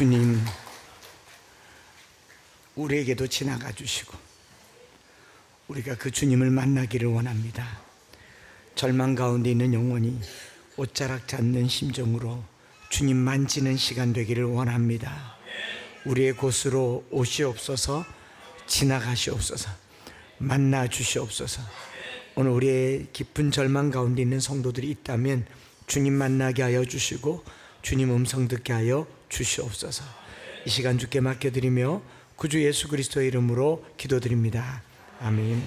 주님, 우리에게도 지나가 주시고 우리가 그 주님을 만나기를 원합니다. 절망 가운데 있는 영혼이 옷자락 잡는 심정으로 주님 만지는 시간 되기를 원합니다. 우리의 곳으로 오시옵소서, 지나가시옵소서, 만나 주시옵소서. 오늘 우리의 깊은 절망 가운데 있는 성도들이 있다면 주님 만나게 하여 주시고 주님 음성 듣게 하여 주시옵소서. 이 시간 주께 맡겨드리며 구주 예수 그리스도의 이름으로 기도드립니다. 아멘.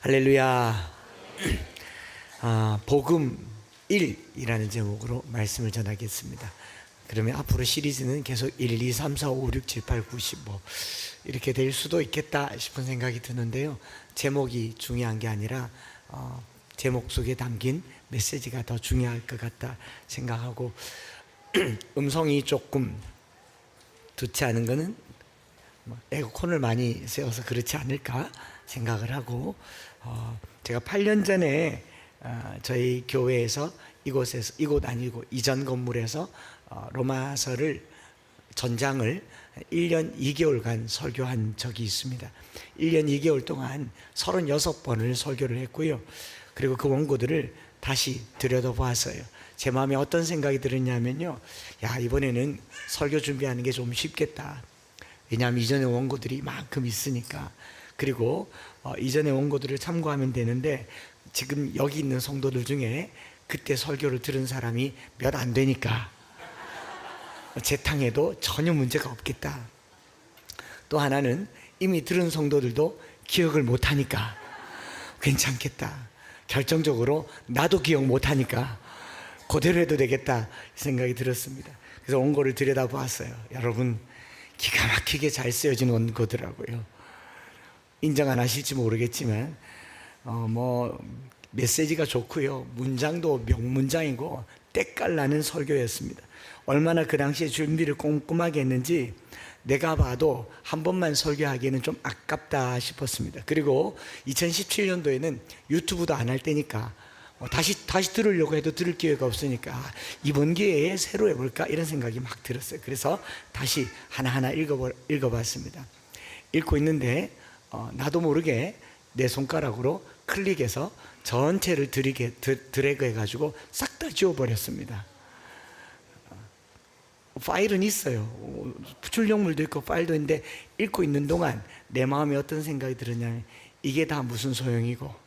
할렐루야. 복음 1이라는 제목으로 말씀을 전하겠습니다. 그러면 앞으로 시리즈는 계속 1, 2, 3, 4, 5, 6, 7, 8, 9, 10 이렇게 될 수도 있겠다 싶은 생각이 드는데요, 제목이 중요한 게 아니라 제목 속에 담긴 메시지가 더 중요할 것 같다 생각하고 음성이 조금 좋지 않은 것은 에어컨을 많이 세워서 그렇지 않을까 생각을 하고, 제가 8년 전에 저희 교회에서 이곳 아니고 이전 건물에서 로마서를 전장을 1년 2개월간 설교한 적이 있습니다. 1년 2개월 동안 36번을 설교를 했고요. 그리고 그 원고들을 다시 들여다보았어요. 제 마음에 어떤 생각이 들었냐면요, 이번에는 설교 준비하는 게 좀 쉽겠다. 왜냐하면 이전의 원고들이 만큼 있으니까. 그리고 이전의 원고들을 참고하면 되는데 지금 여기 있는 성도들 중에 그때 설교를 들은 사람이 몇 안 되니까 재탕해도 전혀 문제가 없겠다. 또 하나는 이미 들은 성도들도 기억을 못하니까 괜찮겠다. 결정적으로 나도 기억 못하니까 그대로 해도 되겠다 생각이 들었습니다. 그래서 원고를 들여다보았어요. 여러분, 기가 막히게 잘 쓰여진 원고더라고요. 인정 안 하실지 모르겠지만 메시지가 좋고요, 문장도 명문장이고 때깔나는 설교였습니다. 얼마나 그 당시에 준비를 꼼꼼하게 했는지 내가 봐도 한 번만 설교하기에는 좀 아깝다 싶었습니다. 그리고 2017년도에는 유튜브도 안 할 때니까 다시 들으려고 해도 들을 기회가 없으니까 이번 기회에 새로 해볼까 이런 생각이 막 들었어요. 그래서 다시 하나하나 읽어봤습니다. 읽고 있는데 나도 모르게 내 손가락으로 클릭해서 전체를 드래그 해가지고 싹 다 지워버렸습니다. 파일은 있어요. 출력물도 있고 파일도 있는데 읽고 있는 동안 내 마음에 어떤 생각이 들었냐면 이게 다 무슨 소용이고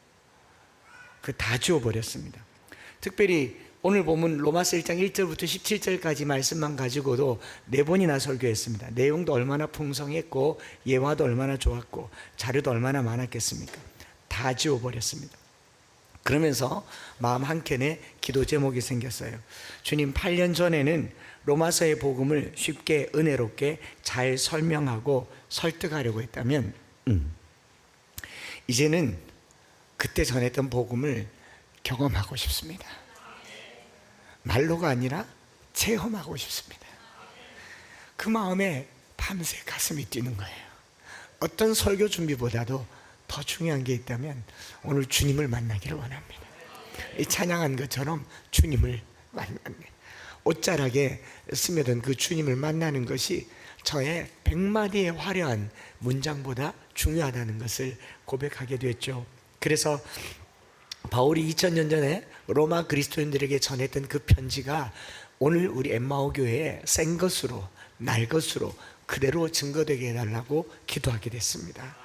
다 지워버렸습니다. 특별히 오늘 보면 로마서 1장 1절부터 17절까지 말씀만 가지고도 4번이나 설교했습니다. 내용도 얼마나 풍성했고 예화도 얼마나 좋았고 자료도 얼마나 많았겠습니까? 다 지워버렸습니다. 그러면서 마음 한켠에 기도 제목이 생겼어요. 주님, 8년 전에는 로마서의 복음을 쉽게 은혜롭게 잘 설명하고 설득하려고 했다면 이제는 그때 전했던 복음을 경험하고 싶습니다. 말로가 아니라 체험하고 싶습니다. 그 마음에 밤새 가슴이 뛰는 거예요. 어떤 설교 준비보다도 더 중요한 게 있다면 오늘 주님을 만나기를 원합니다. 이 찬양한 것처럼 주님을 만나는, 옷자락에 스며든 그 주님을 만나는 것이 저의 100마디의 화려한 문장보다 중요하다는 것을 고백하게 됐죠. 그래서 바울이 2000년 전에 로마 그리스도인들에게 전했던 그 편지가 오늘 우리 엠마오 교회에 생 것으로, 날 것으로 그대로 증거되게 해달라고 기도하게 됐습니다.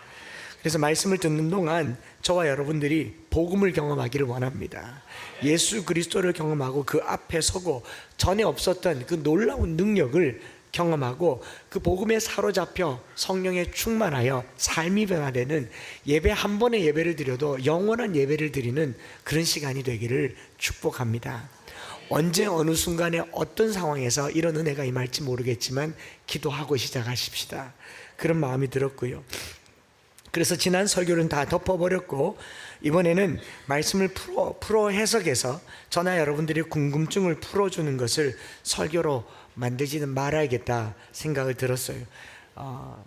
그래서 말씀을 듣는 동안 저와 여러분들이 복음을 경험하기를 원합니다. 예수 그리스도를 경험하고 그 앞에 서고 전에 없었던 그 놀라운 능력을 경험하고 그 복음에 사로잡혀 성령에 충만하여 삶이 변화되는 예배 한 번의 예배를 드려도 영원한 예배를 드리는 그런 시간이 되기를 축복합니다. 언제 어느 순간에 어떤 상황에서 이런 은혜가 임할지 모르겠지만 기도하고 시작하십시다. 그런 마음이 들었고요. 그래서 지난 설교는 다 덮어버렸고 이번에는 말씀을 풀어 해석해서 저나 여러분들의 궁금증을 풀어주는 것을 설교로 만들지는 말아야겠다 생각을 들었어요.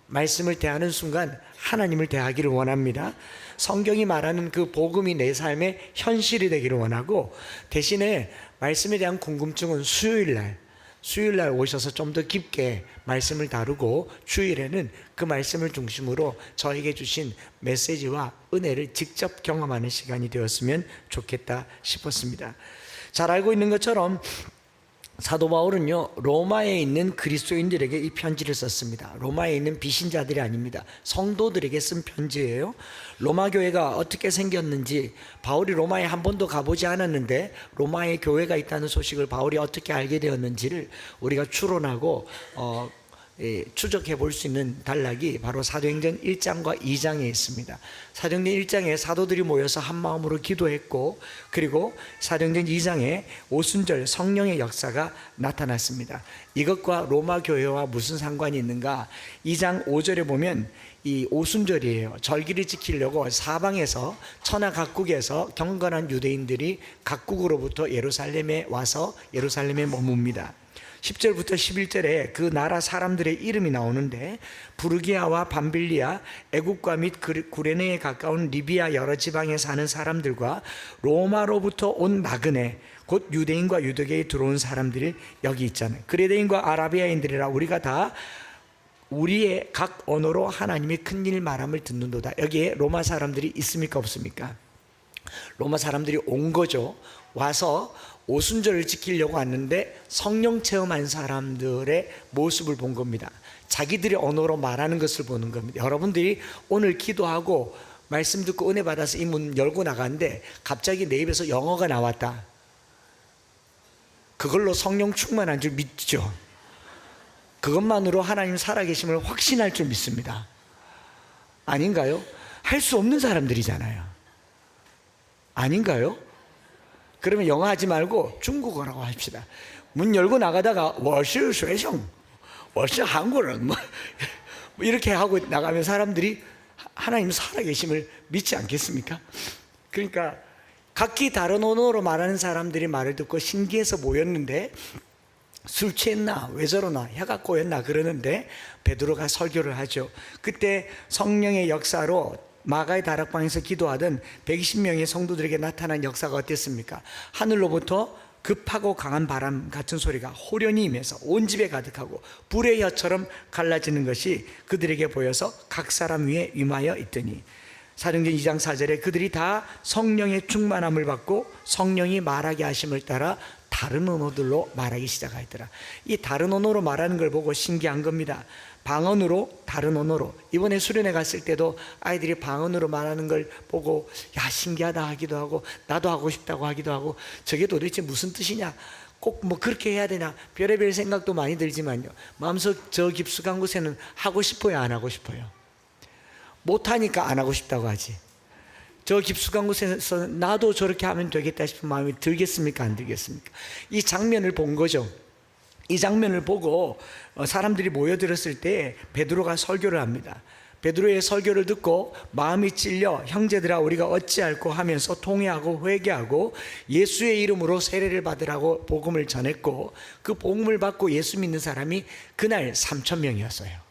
말씀을 대하는 순간 하나님을 대하기를 원합니다. 성경이 말하는 그 복음이 내 삶의 현실이 되기를 원하고, 대신에 말씀에 대한 궁금증은 수요일 날 수요일날 오셔서 좀 더 깊게 말씀을 다루고 주일에는 그 말씀을 중심으로 저에게 주신 메시지와 은혜를 직접 경험하는 시간이 되었으면 좋겠다 싶었습니다. 잘 알고 있는 것처럼 사도 바울은요, 로마에 있는 그리스도인들에게 이 편지를 썼습니다. 로마에 있는 비신자들이 아닙니다. 성도들에게 쓴 편지예요. 로마 교회가 어떻게 생겼는지, 바울이 로마에 한 번도 가보지 않았는데 로마에 교회가 있다는 소식을 바울이 어떻게 알게 되었는지를 우리가 추론하고 추적해 볼 수 있는 단락이 바로 사도행전 1장과 2장에 있습니다. 사도행전 1장에 사도들이 모여서 한 마음으로 기도했고, 그리고 사도행전 2장에 오순절 성령의 역사가 나타났습니다. 이것과 로마 교회와 무슨 상관이 있는가? 2장 5절에 보면 이 오순절이에요. 절기를 지키려고 사방에서, 천하 각국에서 경건한 유대인들이 각국으로부터 예루살렘에 와서 예루살렘에 머뭅니다. 10절부터 11절에 그 나라 사람들의 이름이 나오는데, 부르기아와 밤빌리아, 애국과 및 구레네에 가까운 리비아 여러 지방에 사는 사람들과 로마로부터 온 나그네, 곧 유대인과 유대계에 들어온 사람들이 여기 있잖아요. 그레데인과 아라비아인들이라 우리가 다 우리의 각 언어로 하나님의 큰 일 말함을 듣는도다. 여기에 로마 사람들이 있습니까, 없습니까? 로마 사람들이 온 거죠. 와서 오순절을 지키려고 왔는데 성령 체험한 사람들의 모습을 본 겁니다. 자기들의 언어로 말하는 것을 보는 겁니다. 여러분들이 오늘 기도하고 말씀 듣고 은혜 받아서 이 문 열고 나갔는데 갑자기 내 입에서 영어가 나왔다. 그걸로 성령 충만한 줄 믿죠. 그것만으로 하나님 살아계심을 확신할 줄 믿습니다. 아닌가요? 할 수 없는 사람들이잖아요. 아닌가요? 그러면 영어 하지 말고 중국어라고 합시다. 문 열고 나가다가 我是学生我是韩国人 뭐 이렇게 하고 나가면 사람들이 하나님 살아계심을 믿지 않겠습니까? 그러니까 각기 다른 언어로 말하는 사람들이 말을 듣고 신기해서 모였는데, 술 취했나 왜 저러나 혀가 꼬였나 그러는데 베드로가 설교를 하죠. 그때 성령의 역사로 마가의 다락방에서 기도하던 120명의 성도들에게 나타난 역사가 어땠습니까? 하늘로부터 급하고 강한 바람 같은 소리가 호련히 임해서 온 집에 가득하고 불의 혀처럼 갈라지는 것이 그들에게 보여서 각 사람 위에 임하여 있더니, 사도행전 2장 4절에 그들이 다 성령의 충만함을 받고 성령이 말하게 하심을 따라 다른 언어들로 말하기 시작하였더라. 이 다른 언어로 말하는 걸 보고 신기한 겁니다. 방언으로, 다른 언어로. 이번에 수련회 갔을 때도 아이들이 방언으로 말하는 걸 보고 야, 신기하다 하기도 하고, 나도 하고 싶다고 하기도 하고, 저게 도대체 무슨 뜻이냐, 꼭 뭐 그렇게 해야 되나, 별의별 생각도 많이 들지만요, 마음속 저 깊숙한 곳에는 하고 싶어요, 안 하고 싶어요? 못하니까 안 하고 싶다고 하지. 저 깊숙한 곳에서 나도 저렇게 하면 되겠다 싶은 마음이 들겠습니까, 안 들겠습니까? 이 장면을 본 거죠. 이 장면을 보고 사람들이 모여들었을 때 베드로가 설교를 합니다. 베드로의 설교를 듣고 마음이 찔려 형제들아 우리가 어찌할꼬 하면서 통회하고 회개하고 예수의 이름으로 세례를 받으라고 복음을 전했고, 그 복음을 받고 예수 믿는 사람이 그날 3,000명이었어요.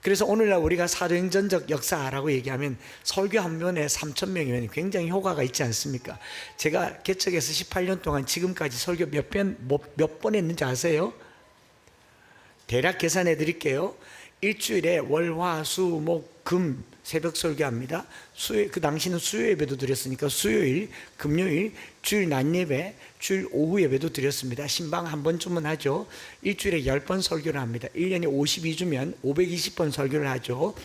그래서 오늘날 우리가 사도행전적 역사라고 얘기하면 설교 한 번에 3,000명이면 굉장히 효과가 있지 않습니까? 제가 개척해서 18년 동안 지금까지 설교 몇 번 했는지 아세요? 대략 계산해 드릴게요. 일주일에 월, 화, 수, 목, 금 새벽 설교합니다. 그 당시는 수요 예배도 드렸으니까 수요일, 금요일, 주일 낮 예배, 주일 오후 예배도 드렸습니다. 신방 한 번쯤은 하죠. 일주일에 10번 설교를 합니다. 1년에 52주면 520번 설교를 하죠.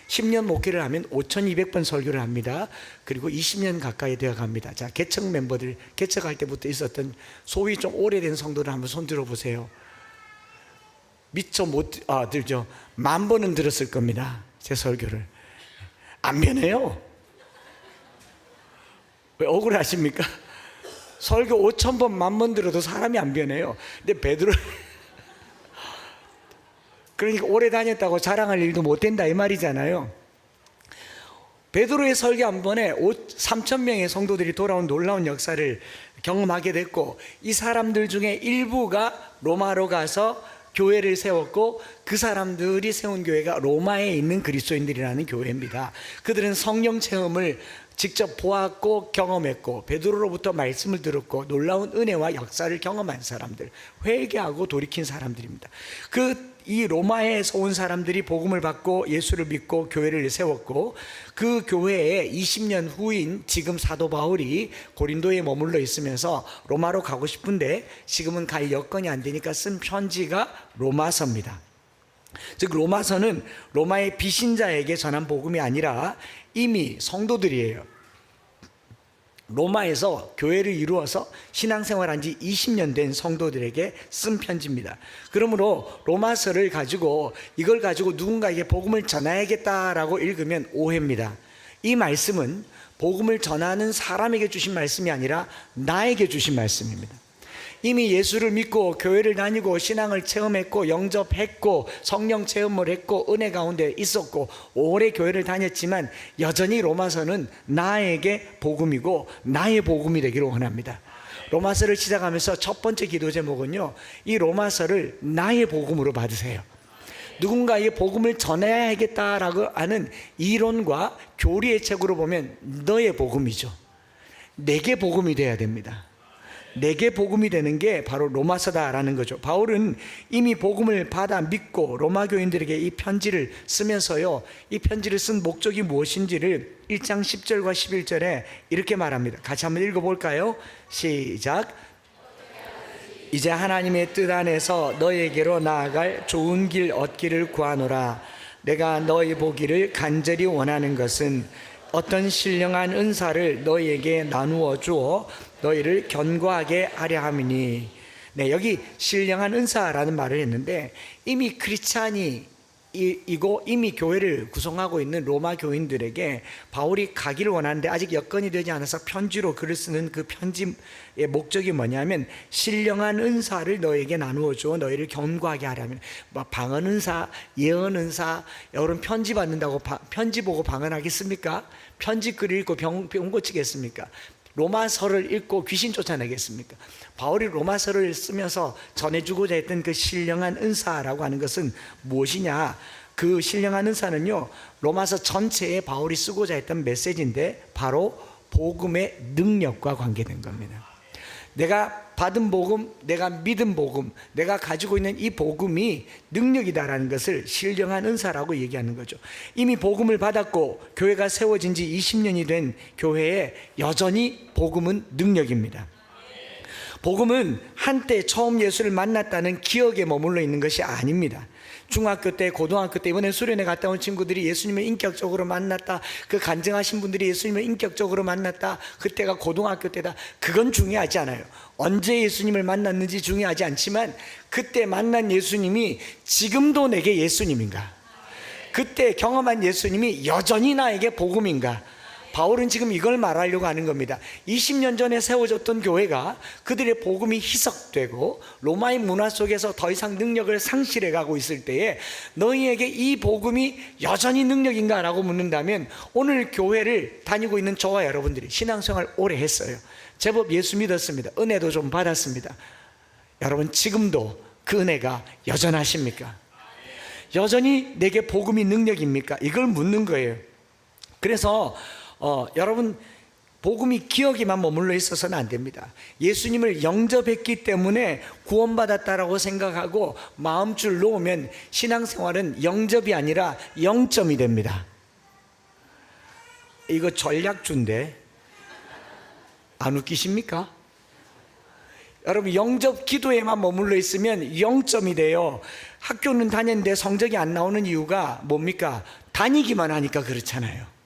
10년 목회를 하면 5,200번 설교를 합니다. 그리고 20년 가까이 되어 갑니다. 자, 개척 멤버들, 개척할 때부터 있었던 소위 좀 오래된 성도들 한번 손 들어보세요. 미처 못 들죠. 10,000번은 들었을 겁니다, 제 설교를. 안 변해요. 왜 억울하십니까? 설교 5,000번 10,000번 들어도 사람이 안 변해요. 근데 베드로 그러니까 오래 다녔다고 자랑할 일도 못 된다 이 말이잖아요. 베드로의 설교 한 번에 3,000명의 성도들이 돌아온 놀라운 역사를 경험하게 됐고, 이 사람들 중에 일부가 로마로 가서 교회를 세웠고, 그 사람들이 세운 교회가 로마에 있는 그리스도인들이라는 교회입니다. 그들은 성령 체험을 직접 보았고 경험했고 베드로로부터 말씀을 들었고 놀라운 은혜와 역사를 경험한 사람들, 회개하고 돌이킨 사람들입니다. 이 로마에서 온 사람들이 복음을 받고 예수를 믿고 교회를 세웠고, 그 교회에 20년 후인 지금 사도 바울이 고린도에 머물러 있으면서 로마로 가고 싶은데 지금은 갈 여건이 안 되니까 쓴 편지가 로마서입니다. 즉 로마서는 로마의 비신자에게 전한 복음이 아니라 이미 성도들이에요. 로마에서 교회를 이루어서 신앙생활한 지 20년 된 성도들에게 쓴 편지입니다. 그러므로 로마서를 가지고 이걸 가지고 누군가에게 복음을 전해야겠다라고 읽으면 오해입니다. 이 말씀은 복음을 전하는 사람에게 주신 말씀이 아니라 나에게 주신 말씀입니다. 이미 예수를 믿고 교회를 다니고 신앙을 체험했고 영접했고 성령 체험을 했고 은혜 가운데 있었고 오래 교회를 다녔지만 여전히 로마서는 나에게 복음이고 나의 복음이 되기를 원합니다. 로마서를 시작하면서 첫 번째 기도 제목은요, 이 로마서를 나의 복음으로 받으세요. 누군가에게 복음을 전해야겠다라고 하는 이론과 교리의 책으로 보면 너의 복음이죠. 내게 복음이 돼야 됩니다. 내게 복음이 되는 게 바로 로마서다라는 거죠. 바울은 이미 복음을 받아 믿고 로마 교인들에게 이 편지를 쓰면서요, 이 편지를 쓴 목적이 무엇인지를 1장 10절과 11절에 이렇게 말합니다. 같이 한번 읽어볼까요? 시작. 이제 하나님의 뜻 안에서 너에게로 나아갈 좋은 길 얻기를 구하노라. 내가 너희 보기를 간절히 원하는 것은 어떤 신령한 은사를 너희에게 나누어 주어 너희를 견고하게 하려 함이니. 네, 여기 신령한 은사라는 말을 했는데 이미 크리스찬이 이고 이미 교회를 구성하고 있는 로마 교인들에게 바울이 가기를 원하는데 아직 여건이 되지 않아서 편지로 글을 쓰는 그 편지의 목적이 뭐냐면 신령한 은사를 너에게 나누어 주어 너희를 견고하게 하려면, 방언 은사, 예언 은사, 여러분 편지 받는다고 편지 보고 방언하겠습니까? 편지 글을 읽고 병 고치겠습니까? 로마서를 읽고 귀신 쫓아내겠습니까? 바울이 로마서를 쓰면서 전해주고자 했던 그 신령한 은사라고 하는 것은 무엇이냐? 그 신령한 은사는요, 로마서 전체에 바울이 쓰고자 했던 메시지인데 바로 복음의 능력과 관계된 겁니다. 내가 받은 복음, 내가 믿은 복음, 내가 가지고 있는 이 복음이 능력이다라는 것을 신령한 은사라고 얘기하는 거죠. 이미 복음을 받았고 교회가 세워진 지 20년이 된 교회에 여전히 복음은 능력입니다. 복음은 한때 처음 예수를 만났다는 기억에 머물러 있는 것이 아닙니다. 중학교 때, 고등학교 때, 이번에 수련회 갔다 온 친구들이 예수님을 인격적으로 만났다, 그 간증하신 분들이 예수님을 인격적으로 만났다, 그때가 고등학교 때다, 그건 중요하지 않아요. 언제 예수님을 만났는지 중요하지 않지만 그때 만난 예수님이 지금도 내게 예수님인가, 그때 경험한 예수님이 여전히 나에게 복음인가. 바울은 지금 이걸 말하려고 하는 겁니다. 20년 전에 세워졌던 교회가 그들의 복음이 희석되고 로마의 문화 속에서 더 이상 능력을 상실해 가고 있을 때에 너희에게 이 복음이 여전히 능력인가 라고 묻는다면, 오늘 교회를 다니고 있는 저와 여러분들이 신앙생활 오래 했어요. 제법 예수 믿었습니다. 은혜도 좀 받았습니다. 여러분 지금도 그 은혜가 여전하십니까? 여전히 내게 복음이 능력입니까? 이걸 묻는 거예요. 그래서 여러분 복음이 기억에만 머물러 있어서는 안 됩니다. 예수님을 영접했기 때문에 구원받았다라고 생각하고 마음줄 놓으면 신앙생활은 영접이 아니라 0점이 됩니다. 이거 전략주인데 안 웃기십니까? 여러분 영접 기도에만 머물러 있으면 0점이 돼요. 학교는 다녔는데 성적이 안 나오는 이유가 뭡니까? 다니기만 하니까 그렇잖아요.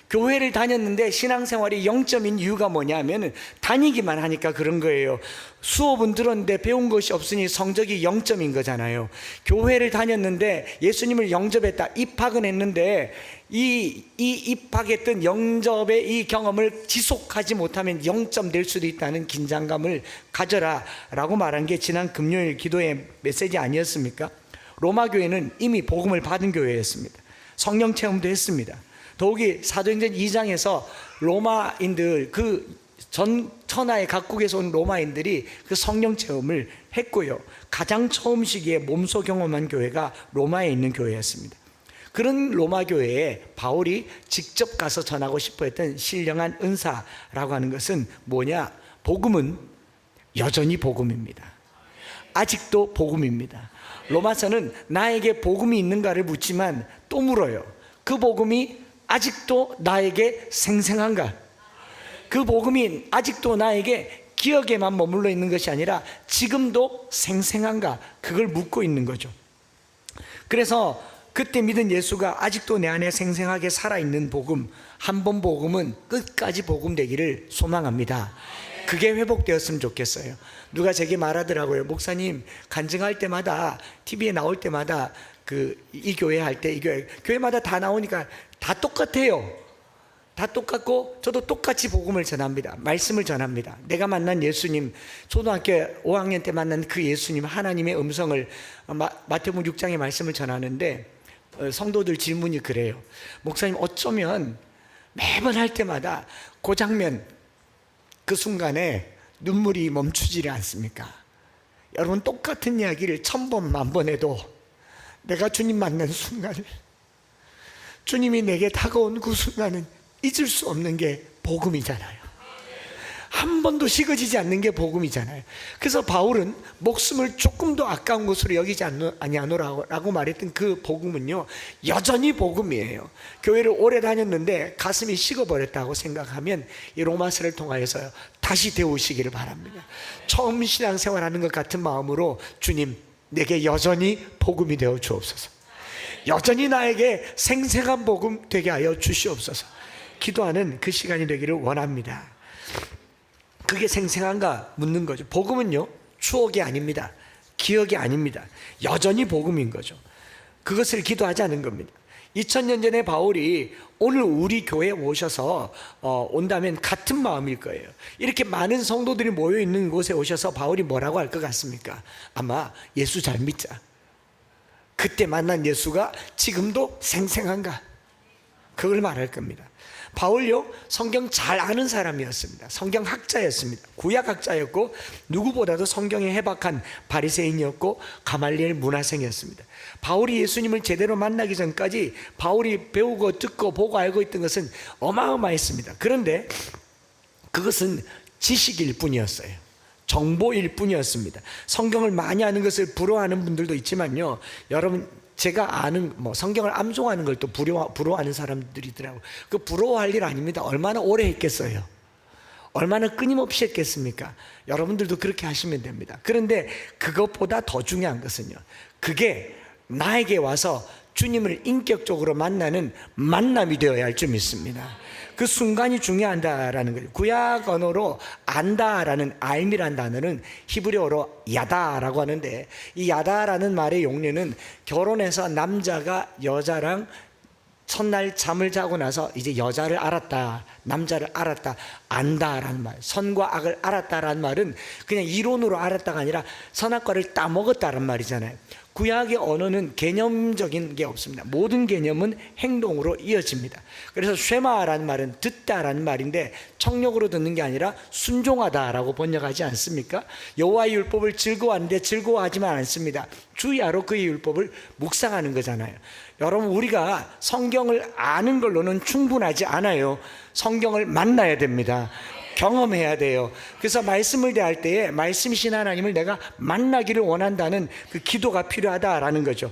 교회를 다녔는데 신앙생활이 0점인 이유가 뭐냐면 다니기만 하니까 그런 거예요. 수업은 들었는데 배운 것이 없으니 성적이 0점인 거잖아요. 교회를 다녔는데 예수님을 영접했다, 입학은 했는데 이 입학했던 영접의 이 경험을 지속하지 못하면 0점 될 수도 있다는 긴장감을 가져라 라고 말한 게 지난 금요일 기도의 메시지 아니었습니까? 로마 교회는 이미 복음을 받은 교회였습니다. 성령 체험도 했습니다. 더욱이 사도행전 2장에서 로마인들, 그 전 천하의 각국에서 온 로마인들이 그 성령 체험을 했고요. 가장 처음 시기에 몸소 경험한 교회가 로마에 있는 교회였습니다. 그런 로마 교회에 바울이 직접 가서 전하고 싶어 했던 신령한 은사라고 하는 것은 뭐냐? 복음은 여전히 복음입니다. 아직도 복음입니다. 로마서는 나에게 복음이 있는가를 묻지만 또 물어요. 그 복음이 아직도 나에게 생생한가? 그 복음이 아직도 나에게 기억에만 머물러 있는 것이 아니라 지금도 생생한가? 그걸 묻고 있는 거죠. 그래서 그때 믿은 예수가 아직도 내 안에 생생하게 살아있는 복음, 한 번 복음은 끝까지 복음 되기를 소망합니다. 그게 회복되었으면 좋겠어요. 누가 제게 말하더라고요. 목사님, 간증할 때마다, TV에 나올 때마다 이 교회 할 때, 이 교회마다 다 나오니까 다 똑같아요. 다 똑같고 저도 똑같이 복음을 전합니다. 말씀을 전합니다. 내가 만난 예수님, 초등학교 5학년 때 만난 그 예수님, 하나님의 음성을 마태복음 6장의 말씀을 전하는데 성도들 질문이 그래요. 목사님, 어쩌면 매번 할 때마다 그 장면, 그 순간에 눈물이 멈추지를 않습니까? 여러분, 똑같은 이야기를 1000번, 1000번 해도 내가 주님 만난 순간을, 주님이 내게 다가온 그 순간은 잊을 수 없는 게 복음이잖아요. 한 번도 식어지지 않는 게 복음이잖아요. 그래서 바울은 목숨을 조금 더 아까운 것으로 여기지 아니하노라고 말했던 그 복음은요, 여전히 복음이에요. 교회를 오래 다녔는데 가슴이 식어버렸다고 생각하면 이 로마서를 통하여서 다시 데우시기를 바랍니다. 처음 신앙생활하는 것 같은 마음으로 주님, 내게 여전히 복음이 되어 주옵소서. 여전히 나에게 생생한 복음 되게 하여 주시옵소서. 기도하는 그 시간이 되기를 원합니다. 그게 생생한가 묻는 거죠. 복음은요, 추억이 아닙니다. 기억이 아닙니다. 여전히 복음인 거죠. 그것을 기도하자는 겁니다. 2000년 전에 바울이 오늘 우리 교회에 오셔서 온다면 같은 마음일 거예요. 이렇게 많은 성도들이 모여 있는 곳에 오셔서 바울이 뭐라고 할 것 같습니까? 아마 예수 잘 믿자. 그때 만난 예수가 지금도 생생한가? 그걸 말할 겁니다. 바울요, 성경 잘 아는 사람이었습니다. 성경학자였습니다. 구약학자였고 누구보다도 성경에 해박한 바리새인이었고 가말리엘 문화생이었습니다. 바울이 예수님을 제대로 만나기 전까지 바울이 배우고 듣고 보고 알고 있던 것은 어마어마했습니다. 그런데 그것은 지식일 뿐이었어요. 정보일 뿐이었습니다. 성경을 많이 아는 것을 부러워하는 분들도 있지만요, 여러분, 제가 아는 성경을 암송하는 걸 또 부러워하는 사람들이 있더라고요. 그 부러워할 일 아닙니다. 얼마나 오래 했겠어요? 얼마나 끊임없이 했겠습니까? 여러분들도 그렇게 하시면 됩니다. 그런데 그것보다 더 중요한 것은요, 그게 나에게 와서 주님을 인격적으로 만나는 만남이 되어야 할 줄 믿습니다. 그 순간이 중요하다라는 거죠. 구약 언어로 안다라는 알미란 단어는 히브리어로 야다라고 하는데, 이 야다라는 말의 용례는 결혼해서 남자가 여자랑 첫날 잠을 자고 나서 이제 여자를 알았다, 남자를 알았다, 안다라는 말, 선과 악을 알았다라는 말은 그냥 이론으로 알았다가 아니라 선악과를 따먹었다는 말이잖아요. 구약의 언어는 개념적인 게 없습니다. 모든 개념은 행동으로 이어집니다. 그래서 쉐마라는 말은 듣다라는 말인데 청력으로 듣는 게 아니라 순종하다라고 번역하지 않습니까? 여호와의 율법을 즐거워하는데 즐거워하지만 않습니다. 주야로 그의 율법을 묵상하는 거잖아요. 여러분, 우리가 성경을 아는 걸로는 충분하지 않아요. 성경을 만나야 됩니다. 경험해야 돼요. 그래서 말씀을 대할 때에 말씀이신 하나님을 내가 만나기를 원한다는 그 기도가 필요하다라는 거죠.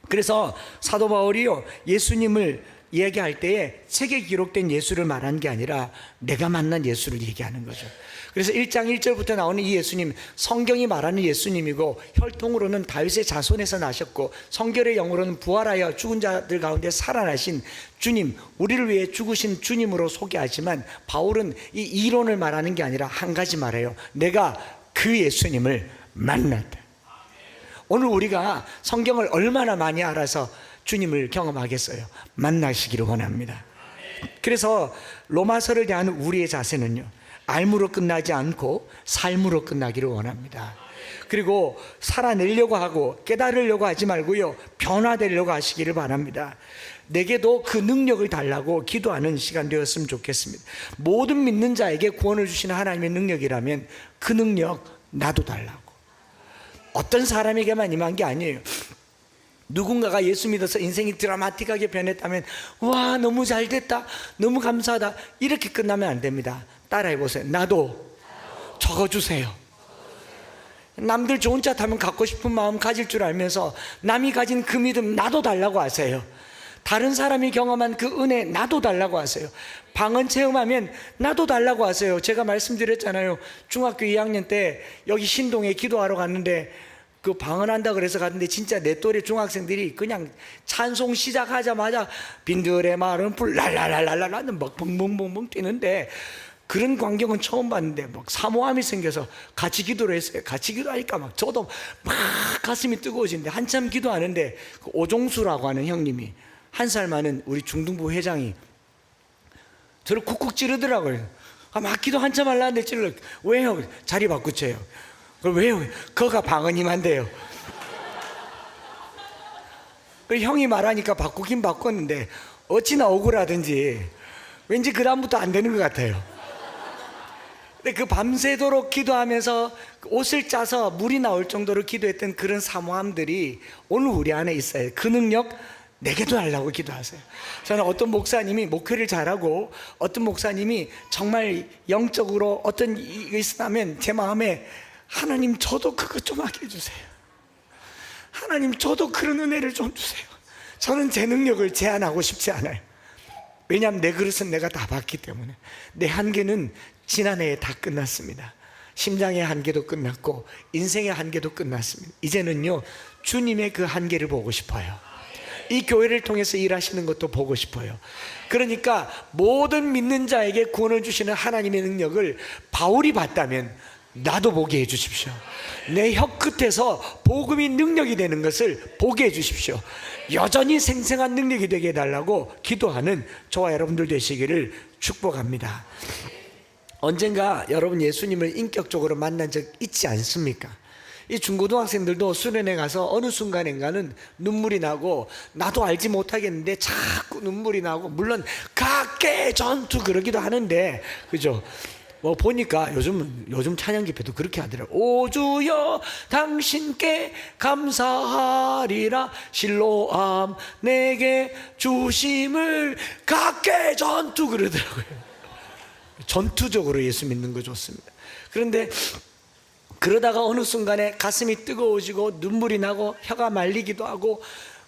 그래서 사도 바울이요, 예수님을 얘기할 때에 책에 기록된 예수를 말하는 게 아니라 내가 만난 예수를 얘기하는 거죠. 그래서 1장 1절부터 나오는 이 예수님, 성경이 말하는 예수님이고 혈통으로는 다윗의 자손에서 나셨고 성결의 영으로는 부활하여 죽은 자들 가운데 살아나신 주님, 우리를 위해 죽으신 주님으로 소개하지만 바울은 이 이론을 말하는 게 아니라 한 가지 말해요. 내가 그 예수님을 만났다. 오늘 우리가 성경을 얼마나 많이 알아서 주님을 경험하겠어요? 만나시기를 원합니다. 그래서 로마서를 대한 우리의 자세는요, 알므로 끝나지 않고 삶으로 끝나기를 원합니다. 그리고 살아내려고 하고 깨달으려고 하지 말고요, 변화되려고 하시기를 바랍니다. 내게도 그 능력을 달라고 기도하는 시간 되었으면 좋겠습니다. 모든 믿는 자에게 구원을 주시는 하나님의 능력이라면 그 능력 나도 달라고. 어떤 사람에게만 임한 게 아니에요. 누군가가 예수 믿어서 인생이 드라마틱하게 변했다면 와 너무 잘 됐다, 너무 감사하다, 이렇게 끝나면 안 됩니다. 따라해 보세요. 나도 적어주세요. 남들 좋은 차 타면 갖고 싶은 마음 가질 줄 알면서 남이 가진 그 믿음 나도 달라고 하세요. 다른 사람이 경험한 그 은혜 나도 달라고 하세요. 방언 체험하면 나도 달라고 하세요. 제가 말씀드렸잖아요. 중학교 2학년 때 여기 신동에 기도하러 갔는데 그 방언한다 그래서 갔는데 진짜 내 또래 중학생들이 그냥 찬송 시작하자마자 빈들의 마른 불 랄랄랄랄랄라는 막 벙벙벙벙 뛰는데, 그런 광경은 처음 봤는데 막 사모함이 생겨서 같이 기도를 했어요. 같이 기도하니까 막 저도 막 가슴이 뜨거워지는데, 한참 기도하는데 그 오종수라고 하는 형님이, 1살 많은 우리 중등부 회장이 저를 쿡쿡 찌르더라고요. 막 기도 한참 하려는데 찔러. 왜요? 자리 바꾸쳐요. 왜요? 그가 방언이만데요. 형이 말하니까 바꾸긴 바꿨는데 어찌나 억울하든지 왠지 그 다음부터 안 되는 것 같아요. 근데 그 밤새도록 기도하면서 옷을 짜서 물이 나올 정도로 기도했던 그런 사모함들이 오늘 우리 안에 있어요. 그 능력 내게도 달라고 기도하세요. 저는 어떤 목사님이 목회를 잘하고 어떤 목사님이 정말 영적으로 어떤 일이 있으면 제 마음에 하나님 저도 그것 좀 하게 해주세요. 하나님 저도 그런 은혜를 좀 주세요. 저는 제 능력을 제한하고 싶지 않아요. 왜냐하면 내 그릇은 내가 다 봤기 때문에. 내 한계는 지난해에 다 끝났습니다. 심장의 한계도 끝났고 인생의 한계도 끝났습니다. 이제는요 주님의 그 한계를 보고 싶어요. 이 교회를 통해서 일하시는 것도 보고 싶어요. 그러니까 모든 믿는 자에게 구원을 주시는 하나님의 능력을 바울이 봤다면 나도 보게 해 주십시오. 내 혀 끝에서 복음이 능력이 되는 것을 보게 해 주십시오. 여전히 생생한 능력이 되게 해달라고 기도하는 저와 여러분들 되시기를 축복합니다. 언젠가 여러분 예수님을 인격적으로 만난 적 있지 않습니까? 이 중고등학생들도 수련회 가서 어느 순간인가는 눈물이 나고, 나도 알지 못하겠는데 자꾸 눈물이 나고, 물론 각계 전투 그러기도 하는데, 그죠? 뭐 보니까 요즘 찬양 집회도 그렇게 하더라고요. 오 주여 당신께 감사하리라 실로암 내게 주심을 각계 전투 그러더라고요. 전투적으로 예수 믿는 거 좋습니다. 그런데 그러다가 어느 순간에 가슴이 뜨거워지고 눈물이 나고 혀가 말리기도 하고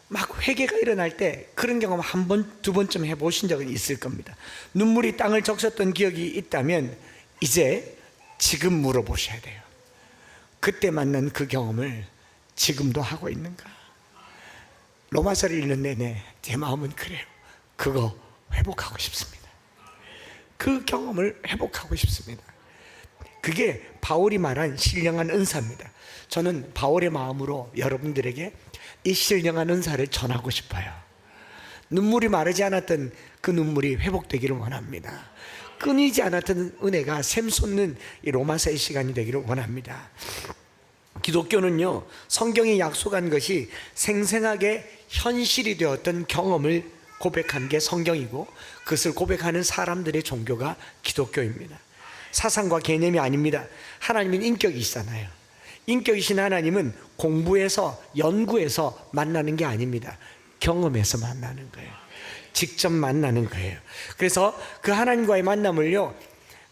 막 회개가 일어날 때, 그런 경험 한 번, 두 번쯤 해보신 적은 있을 겁니다. 눈물이 땅을 적셨던 기억이 있다면 이제 지금 물어보셔야 돼요. 그때 만난 그 경험을 지금도 하고 있는가? 로마서를 읽는 내내 제 마음은 그래요. 그거 회복하고 싶습니다. 그 경험을 회복하고 싶습니다. 그게 바울이 말한 신령한 은사입니다. 저는 바울의 마음으로 여러분들에게 이 신령한 은사를 전하고 싶어요. 눈물이 마르지 않았던 그 눈물이 회복되기를 원합니다. 끊이지 않았던 은혜가 샘솟는 이 로마서의 시간이 되기를 원합니다. 기독교는요, 성경이 약속한 것이 생생하게 현실이 되었던 경험을 고백한 게 성경이고, 그것을 고백하는 사람들의 종교가 기독교입니다. 사상과 개념이 아닙니다. 하나님은 인격이시잖아요. 인격이신 하나님은 공부해서 연구해서 만나는 게 아닙니다. 경험해서 만나는 거예요. 직접 만나는 거예요. 그래서 그 하나님과의 만남을요,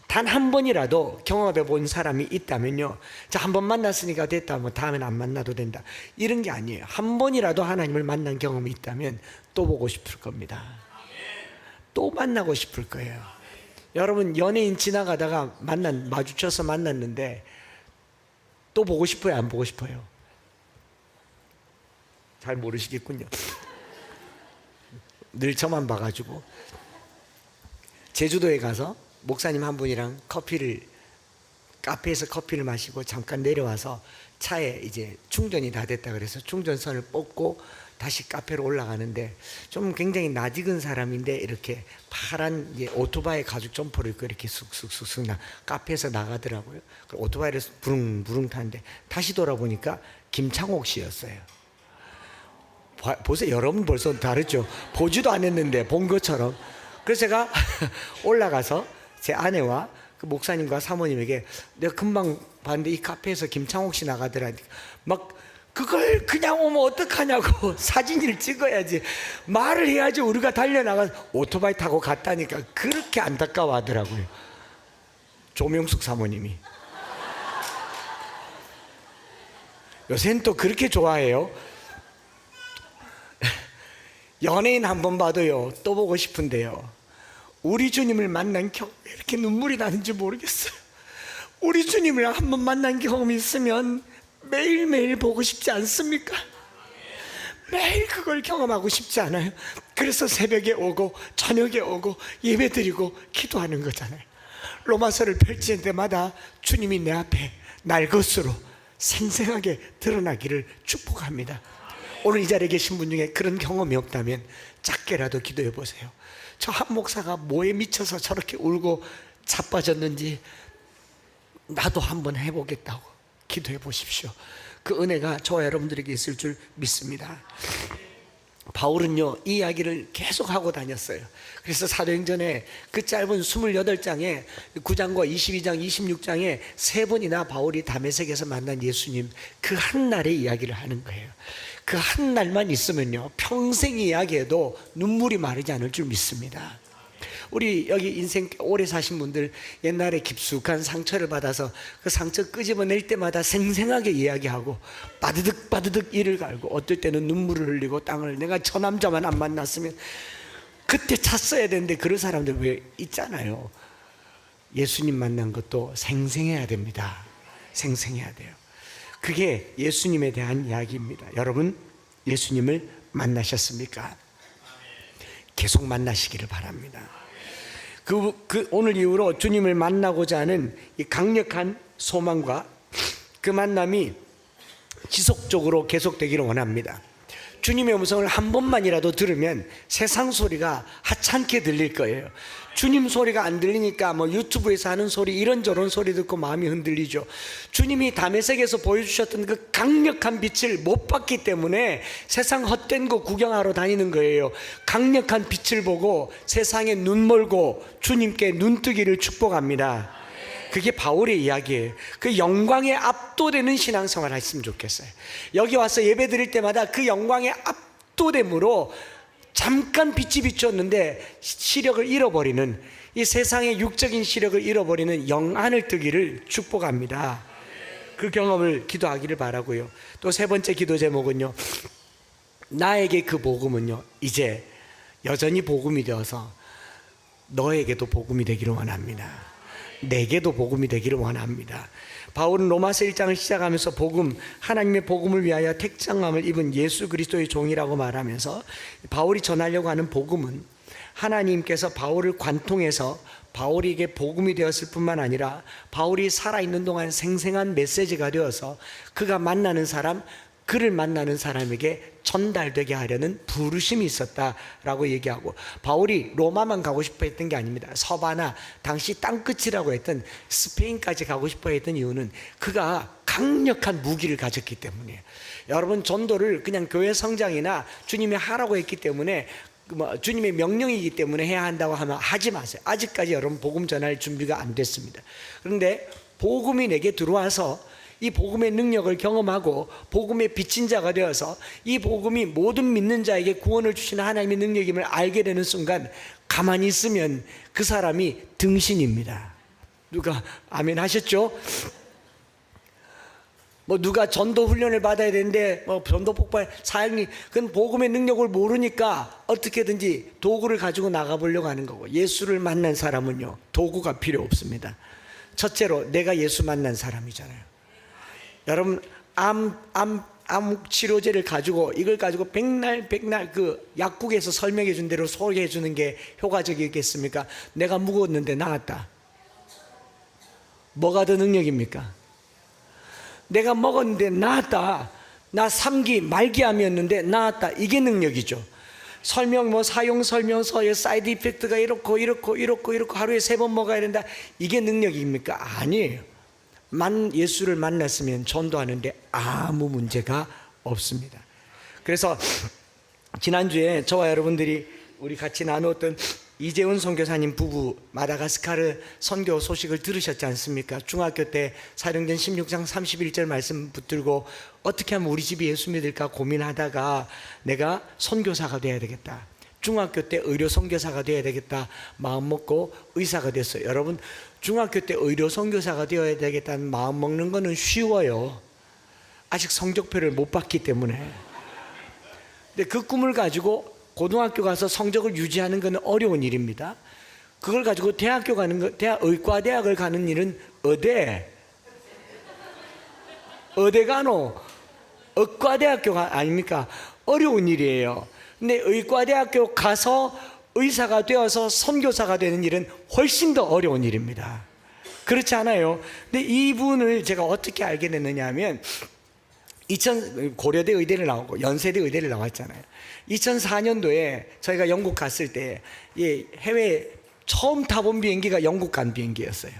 단 한 번이라도 경험해 본 사람이 있다면요, 자, 한 번 만났으니까 됐다, 뭐 다음엔 안 만나도 된다, 이런 게 아니에요. 한 번이라도 하나님을 만난 경험이 있다면 또 보고 싶을 겁니다. 또 만나고 싶을 거예요. 여러분 연예인 지나가다가 마주쳐서 만났는데 또 보고 싶어요, 안 보고 싶어요? 잘 모르시겠군요. 늘 저만 봐가지고. 제주도에 가서 목사님 한 분이랑 카페에서 커피를 마시고 잠깐 내려와서 차에 이제 충전이 다 됐다 그래서 충전선을 뽑고 다시 카페로 올라가는데, 좀 굉장히 낯익은 사람인데 이렇게 파란 오토바이 가죽 점퍼를 입고 이렇게 쑥쑥쑥쑥 카페에서 나가더라고요. 오토바이를 부릉부릉 타는데 다시 돌아보니까 김창옥 씨였어요. 보세요, 여러분 벌써 다르죠? 보지도 않았는데 본 것처럼. 그래서 제가 올라가서 제 아내와 그 목사님과 사모님에게 내가 금방 봤는데 이 카페에서 김창옥 씨 나가더라, 막 그걸 그냥 오면 어떡하냐고. 사진을 찍어야지, 말을 해야지. 우리가 달려나가서 오토바이 타고 갔다니까. 그렇게 안타까워 하더라고요, 조명숙 사모님이. 요새는 또 그렇게 좋아해요. 연예인 한 번 봐도요, 또 보고 싶은데요. 우리 주님을 만난 경험, 왜 이렇게 눈물이 나는지 모르겠어요. 우리 주님을 한 번 만난 경험이 있으면 매일매일 보고 싶지 않습니까? 매일 그걸 경험하고 싶지 않아요? 그래서 새벽에 오고 저녁에 오고 예배드리고 기도하는 거잖아요. 로마서를 펼칠 때마다 주님이 내 앞에 날 것으로 생생하게 드러나기를 축복합니다. 오늘 이 자리에 계신 분 중에 그런 경험이 없다면 작게라도 기도해 보세요. 저 한 목사가 뭐에 미쳐서 저렇게 울고 자빠졌는지 나도 한번 해보겠다고 기도해 보십시오. 그 은혜가 저와 여러분들에게 있을 줄 믿습니다. 바울은요, 이 이야기를 계속 하고 다녔어요. 그래서 사도행전에 그 짧은 28장에 9장과 22장, 26장에 3번이나 바울이 다메섹에서 만난 예수님, 그 한 날의 이야기를 하는 거예요. 그 한 날만 있으면요, 평생 이야기해도 눈물이 마르지 않을 줄 믿습니다. 우리 여기 인생 오래 사신 분들, 옛날에 깊숙한 상처를 받아서 그 상처 끄집어낼 때마다 생생하게 이야기하고 바드득 바드득 이를 갈고 어떨 때는 눈물을 흘리고 땅을, 내가 저 남자만 안 만났으면 그때 찼어야 되는데, 그런 사람들 왜 있잖아요. 예수님 만난 것도 생생해야 됩니다. 생생해야 돼요. 그게 예수님에 대한 이야기입니다. 여러분, 예수님을 만나셨습니까? 계속 만나시기를 바랍니다. 오늘 이후로 주님을 만나고자 하는 이 강력한 소망과 그 만남이 지속적으로 계속되기를 원합니다. 주님의 음성을 한 번만이라도 들으면 세상 소리가 하찮게 들릴 거예요. 주님 소리가 안 들리니까 뭐 유튜브에서 하는 소리, 이런저런 소리 듣고 마음이 흔들리죠. 주님이 다메섹에서 보여주셨던 그 강력한 빛을 못 봤기 때문에 세상 헛된 거 구경하러 다니는 거예요. 강력한 빛을 보고 세상에 눈 멀고 주님께 눈뜨기를 축복합니다. 그게 바울의 이야기예요. 그 영광에 압도되는 신앙생활 했으면 좋겠어요. 여기 와서 예배 드릴 때마다 그 영광에 압도됨으로 잠깐 빛이 비쳤는데 시력을 잃어버리는, 이 세상의 육적인 시력을 잃어버리는 영안을 뜨기를 축복합니다. 그 경험을 기도하기를 바라고요. 또 세 번째 기도 제목은요, 나에게 그 복음은요, 이제 여전히 복음이 되어서 너에게도 복음이 되기를 원합니다. 내게도 복음이 되기를 원합니다. 바울은 로마서 1장을 시작하면서 복음, 하나님의 복음을 위하여 택정함을 입은 예수 그리스도의 종이라고 말하면서, 바울이 전하려고 하는 복음은 하나님께서 바울을 관통해서 바울에게 복음이 되었을 뿐만 아니라 바울이 살아있는 동안 생생한 메시지가 되어서 그가 만나는 사람, 그를 만나는 사람에게 전달되게 하려는 부르심이 있었다라고 얘기하고, 바울이 로마만 가고 싶어 했던 게 아닙니다. 서바나, 당시 땅끝이라고 했던 스페인까지 가고 싶어 했던 이유는 그가 강력한 무기를 가졌기 때문이에요. 여러분, 전도를 그냥 교회 성장이나 주님이 하라고 했기 때문에, 주님의 명령이기 때문에 해야 한다고 하면 하지 마세요. 아직까지 여러분 복음 전할 준비가 안 됐습니다. 그런데 복음이 내게 들어와서 이 복음의 능력을 경험하고 복음의 빚진 자가 되어서 이 복음이 모든 믿는 자에게 구원을 주시는 하나님의 능력임을 알게 되는 순간, 가만히 있으면 그 사람이 등신입니다. 누가 아멘 하셨죠? 누가 전도 훈련을 받아야 되는데 전도 폭발 사역이, 그건 복음의 능력을 모르니까 어떻게든지 도구를 가지고 나가보려고 하는 거고, 예수를 만난 사람은요, 도구가 필요 없습니다. 첫째로 내가 예수 만난 사람이잖아요. 여러분, 암 치료제를 가지고, 이걸 가지고 백날 그 약국에서 설명해 준 대로 소개해 주는 게 효과적이겠습니까? 내가 묵었는데 나았다. 뭐가 더 능력입니까? 내가 먹었는데 나았다. 나 3기 말기암이었는데 나았다. 이게 능력이죠. 사용 설명서에 사이드 이펙트가 이렇고 하루에 3번 먹어야 된다. 이게 능력입니까? 아니에요. 예수를 만났으면 전도하는데 아무 문제가 없습니다. 그래서 지난주에 저와 여러분들이 우리 같이 나누었던 이재훈 선교사님 부부 마다가스카르 선교 소식을 들으셨지 않습니까? 중학교 때 사도행전 16장 31절 말씀 붙들고 어떻게 하면 우리 집이 예수 믿을까 고민하다가 내가 선교사가 돼야 되겠다, 중학교 때 의료 선교사가 돼야 되겠다 마음 먹고 의사가 됐어요. 여러분, 중학교 때 의료 선교사가 되어야 되겠다는 마음 먹는 거는 쉬워요. 아직 성적표를 못 봤기 때문에. 근데 그 꿈을 가지고 고등학교 가서 성적을 유지하는 건 어려운 일입니다. 그걸 가지고 대학교 가는 거, 의과대학을 가는 일은 어디 가노? 의과대학교가 아닙니까? 어려운 일이에요. 근데 의과대학교 가서 의사가 되어서 선교사가 되는 일은 훨씬 더 어려운 일입니다. 그렇지 않아요? 근데 이분을 제가 어떻게 알게 됐느냐 하면 고려대 의대를 나오고 연세대 의대를 나왔잖아요. 2004년도에 저희가 영국 갔을 때 해외 처음 타본 비행기가 영국 간 비행기였어요.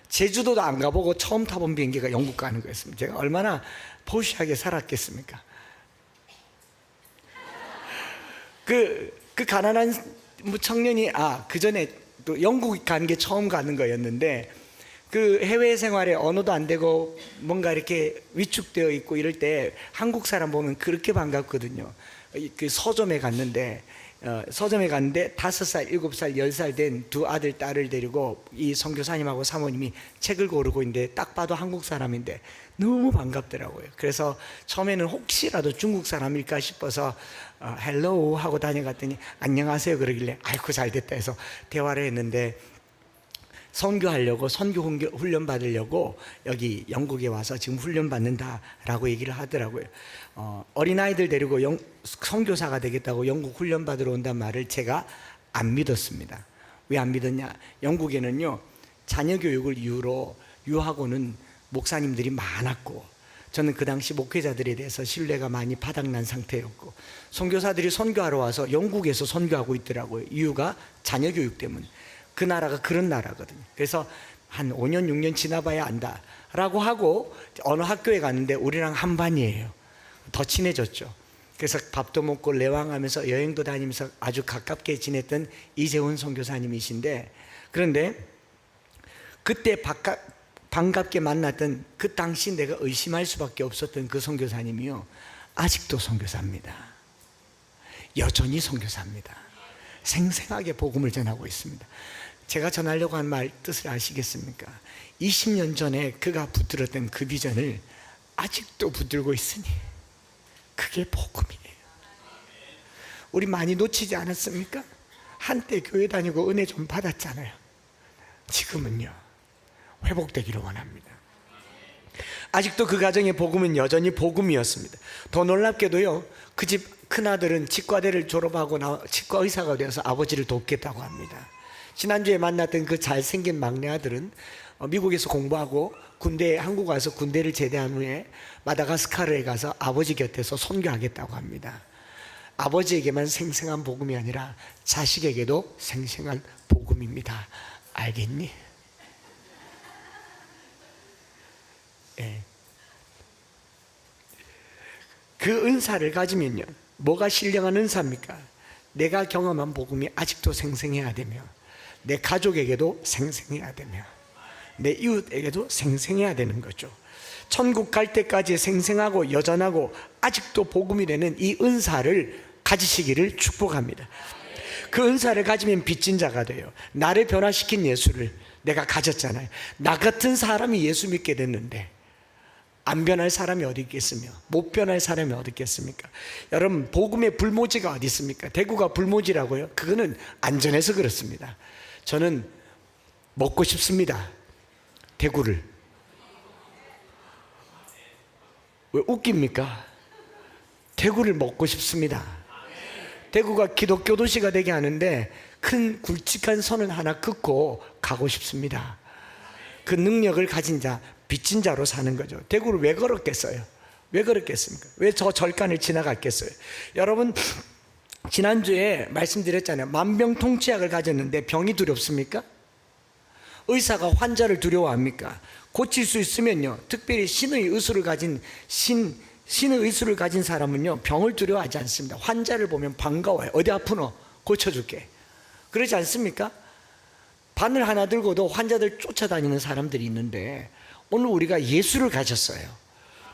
제주도도 안 가보고 처음 타본 비행기가 영국 가는 거였습니다. 제가 얼마나 포시하게 살았겠습니까? 그 가난한 청년이 그 전에 또 영국 가는 게 처음 가는 거였는데 그 해외 생활에 언어도 안 되고 뭔가 이렇게 위축되어 있고 이럴 때 한국 사람 보면 그렇게 반갑거든요. 그 서점에 갔는데 5살, 7살, 10살 된 두 아들, 딸을 데리고 이 선교사님하고 사모님이 책을 고르고 있는데 딱 봐도 한국 사람인데 너무 반갑더라고요. 그래서 처음에는 혹시라도 중국 사람일까 싶어서 헬로우 하고 다녀갔더니 안녕하세요 그러길래 아이고 잘됐다 해서 대화를 했는데 선교하려고, 선교 훈련 받으려고 여기 영국에 와서 지금 훈련 받는다라고 얘기를 하더라고요. 어린아이들 데리고 선교사가 되겠다고 영국 훈련 받으러 온단 말을 제가 안 믿었습니다. 왜 안 믿었냐? 영국에는요 자녀 교육을 이유로 유학원은 목사님들이 많았고 저는 그 당시 목회자들에 대해서 신뢰가 많이 바닥난 상태였고 선교사들이 선교하러 와서 영국에서 선교하고 있더라고요. 이유가 자녀 교육 때문에. 그 나라가 그런 나라거든요. 그래서 한 5년 6년 지나봐야 안다 라고 하고 어느 학교에 갔는데 우리랑 한 반이에요. 더 친해졌죠. 그래서 밥도 먹고 레왕하면서 여행도 다니면서 아주 가깝게 지냈던 이재훈 선교사님이신데, 그런데 그때 반갑게 만났던 그 당시 내가 의심할 수밖에 없었던 그 선교사님이요 아직도 선교사입니다. 여전히 선교사입니다. 생생하게 복음을 전하고 있습니다. 제가 전하려고 한 말 뜻을 아시겠습니까? 20년 전에 그가 붙들었던 그 비전을 아직도 붙들고 있으니 그게 복음이에요. 우리 많이 놓치지 않았습니까? 한때 교회 다니고 은혜 좀 받았잖아요. 지금은요 회복되기를 원합니다. 아직도 그 가정의 복음은 여전히 복음이었습니다. 더 놀랍게도요 그 집 큰아들은 치과대를 졸업하고 치과 의사가 되어서 아버지를 돕겠다고 합니다. 지난주에 만났던 그 잘생긴 막내 아들은 미국에서 공부하고 한국 와서 군대를 제대한 후에 마다가스카르에 가서 아버지 곁에서 선교하겠다고 합니다. 아버지에게만 생생한 복음이 아니라 자식에게도 생생한 복음입니다. 알겠니? 네. 그 은사를 가지면요 뭐가 신령한 은사입니까? 내가 경험한 복음이 아직도 생생해야 되며 내 가족에게도 생생해야 되며 내 이웃에게도 생생해야 되는 거죠. 천국 갈 때까지 생생하고 여전하고 아직도 복음이 되는 이 은사를 가지시기를 축복합니다. 그 은사를 가지면 빚진 자가 돼요. 나를 변화시킨 예수를 내가 가졌잖아요. 나 같은 사람이 예수 믿게 됐는데 안 변할 사람이 어디 있겠으며 못 변할 사람이 어디 있겠습니까? 여러분 복음의 불모지가 어디 있습니까? 대구가 불모지라고요? 그거는 안전해서 그렇습니다. 저는 먹고 싶습니다. 대구를. 왜 웃깁니까? 대구를 먹고 싶습니다. 대구가 기독교 도시가 되게 하는데 큰 굵직한 선을 하나 긋고 가고 싶습니다. 그 능력을 가진 자, 빚진 자로 사는 거죠. 대구를 왜 걸었겠어요? 왜 그랬겠습니까? 왜 저 절간을 지나갔겠어요? 여러분 지난주에 말씀드렸잖아요. 만병통치약을 가졌는데 병이 두렵습니까? 의사가 환자를 두려워합니까? 고칠 수 있으면요 특별히 신의 의술을 가진 신의 의술을 가진 사람은요 병을 두려워하지 않습니다. 환자를 보면 반가워요. 어디 아프노? 고쳐줄게. 그렇지 않습니까? 바늘 하나 들고도 환자들 쫓아다니는 사람들이 있는데 오늘 우리가 예수를 가졌어요.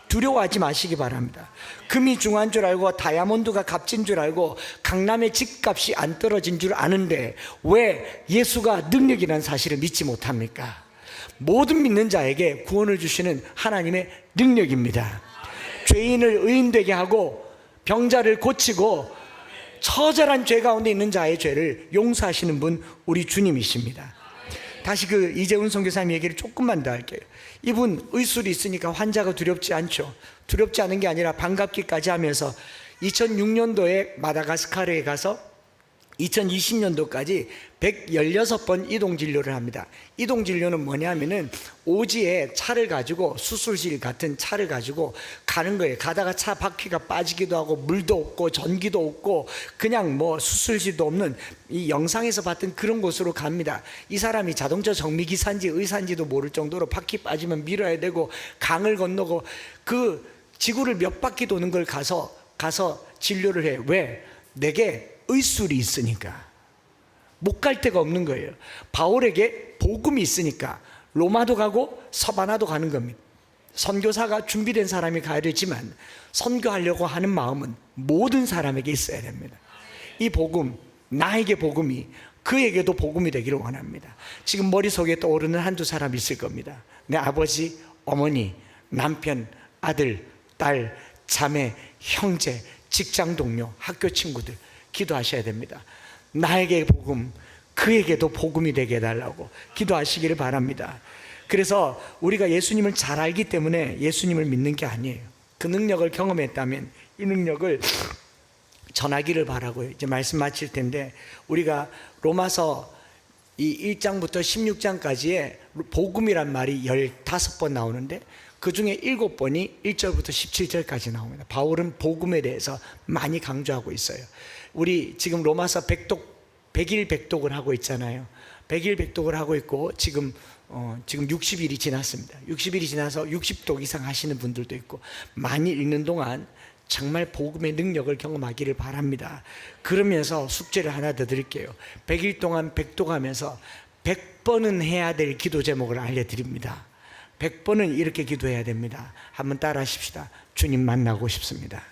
두려워하지 마시기 바랍니다. 금이 중요한 줄 알고 다이아몬드가 값진 줄 알고 강남의 집값이 안 떨어진 줄 아는데 왜 예수가 능력이라는 사실을 믿지 못합니까? 모든 믿는 자에게 구원을 주시는 하나님의 능력입니다. 죄인을 의인되게 하고 병자를 고치고 처절한 죄 가운데 있는 자의 죄를 용서하시는 분 우리 주님이십니다. 다시 그 이재훈 선교사님 얘기를 조금만 더 할게요. 이분 의술이 있으니까 환자가 두렵지 않죠. 두렵지 않은 게 아니라 반갑기까지 하면서 2006년도에 마다가스카르에 가서 2020년도까지 116번 이동진료를 합니다. 이동진료는 뭐냐면은 오지에 차를 가지고 수술실 같은 차를 가지고 가는 거예요. 가다가 차 바퀴가 빠지기도 하고 물도 없고 전기도 없고 그냥 뭐 수술실도 없는 이 영상에서 봤던 그런 곳으로 갑니다. 이 사람이 자동차 정비기사인지 의사인지도 모를 정도로 바퀴 빠지면 밀어야 되고 강을 건너고 그 지구를 몇 바퀴 도는 걸 가서 진료를 해. 왜? 내게 의술이 있으니까. 못 갈 데가 없는 거예요. 바울에게 복음이 있으니까 로마도 가고 서바나도 가는 겁니다. 선교사가 준비된 사람이 가야 되지만 선교하려고 하는 마음은 모든 사람에게 있어야 됩니다. 이 복음, 나에게 복음이 그에게도 복음이 되기를 원합니다. 지금 머릿속에 떠오르는 한두 사람 있을 겁니다. 내 아버지, 어머니, 남편, 아들, 딸, 자매, 형제, 직장 동료, 학교 친구들 기도하셔야 됩니다. 나에게 복음, 그에게도 복음이 되게 해달라고 기도하시기를 바랍니다. 그래서 우리가 예수님을 잘 알기 때문에 예수님을 믿는 게 아니에요. 그 능력을 경험했다면 이 능력을 전하기를 바라고요. 이제 말씀 마칠 텐데 우리가 로마서 이 1장부터 16장까지의 복음이란 말이 15번 나오는데 그 중에 7번이 1절부터 17절까지 나옵니다. 바울은 복음에 대해서 많이 강조하고 있어요. 우리 지금 로마서 100일 백독을 하고 있잖아요. 100일 백독을 하고 있고 지금 60일이 지났습니다. 60일이 지나서 60독 이상 하시는 분들도 있고 많이 읽는 동안 정말 복음의 능력을 경험하기를 바랍니다. 그러면서 숙제를 하나 더 드릴게요. 100일 동안 백독하면서 100번은 해야 될 기도 제목을 알려드립니다. 100번은 이렇게 기도해야 됩니다. 한번 따라 하십시다. 주님 만나고 싶습니다.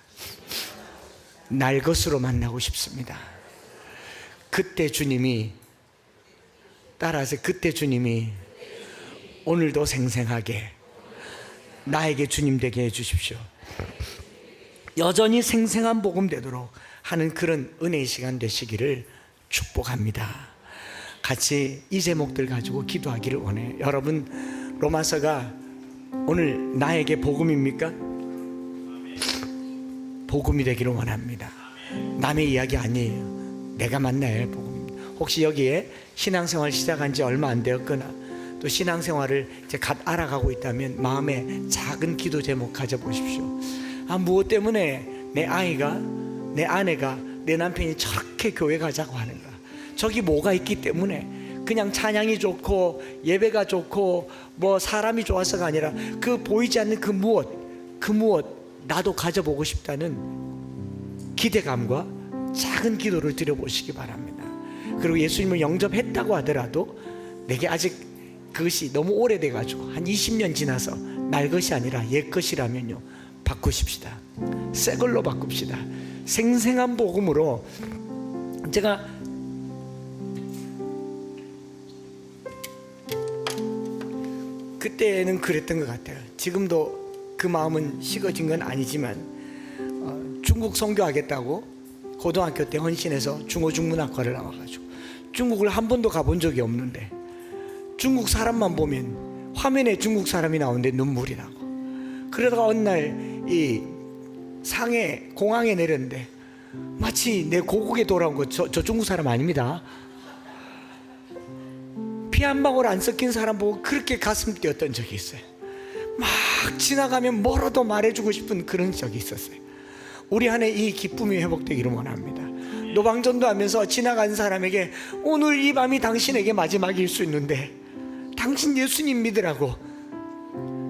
날 것으로 만나고 싶습니다. 그때 주님이 따라서 그때 주님이 오늘도 생생하게 나에게 주님 되게 해주십시오. 여전히 생생한 복음 되도록 하는 그런 은혜의 시간 되시기를 축복합니다. 같이 이 제목들 가지고 기도하기를 원해요. 여러분, 로마서가 오늘 나에게 복음입니까? 복음이 되기를 원합니다. 남의 이야기 아니에요. 내가 만나야 할 복음입니다. 혹시 여기에 신앙생활 시작한 지 얼마 안 되었거나 또 신앙생활을 이제 갓 알아가고 있다면 마음에 작은 기도 제목 가져보십시오. 무엇 때문에 내 아이가, 내 아내가, 내 남편이 저렇게 교회 가자고 하는가? 저기 뭐가 있기 때문에 그냥 찬양이 좋고 예배가 좋고 뭐 사람이 좋아서가 아니라 그 보이지 않는 그 무엇 나도 가져보고 싶다는 기대감과 작은 기도를 드려보시기 바랍니다. 그리고 예수님을 영접했다고 하더라도 내게 아직 그것이 너무 오래돼가지고 한 20년 지나서 날 것이 아니라 옛 것이라면요, 바꾸십시다. 새 걸로 바꿉시다. 생생한 복음으로. 제가 그때는 그랬던 것 같아요. 지금도 그 마음은 식어진 건 아니지만 중국 선교하겠다고 고등학교 때 헌신해서 중어중문학과를 나와가지고 중국을 한 번도 가본 적이 없는데 중국 사람만 보면 화면에 중국 사람이 나오는데 눈물이 나고, 그러다가 어느 날 이 상해 공항에 내렸는데 마치 내 고국에 돌아온 거 저 중국 사람 아닙니다. 피 한 방울 안 섞인 사람 보고 그렇게 가슴 뛰었던 적이 있어요. 막 지나가면 뭐라도 말해주고 싶은 그런 적이 있었어요. 우리 안에 이 기쁨이 회복되기를 원합니다. 노방전도 하면서 지나간 사람에게 오늘 이 밤이 당신에게 마지막일 수 있는데 당신 예수님 믿으라고.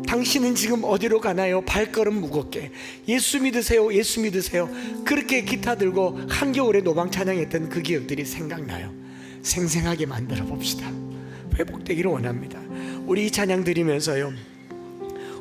당신은 지금 어디로 가나요? 발걸음 무겁게 예수 믿으세요, 예수 믿으세요. 그렇게 기타 들고 한겨울에 노방 찬양했던 그 기억들이 생각나요. 생생하게 만들어 봅시다. 회복되기를 원합니다. 우리 이 찬양 드리면서요,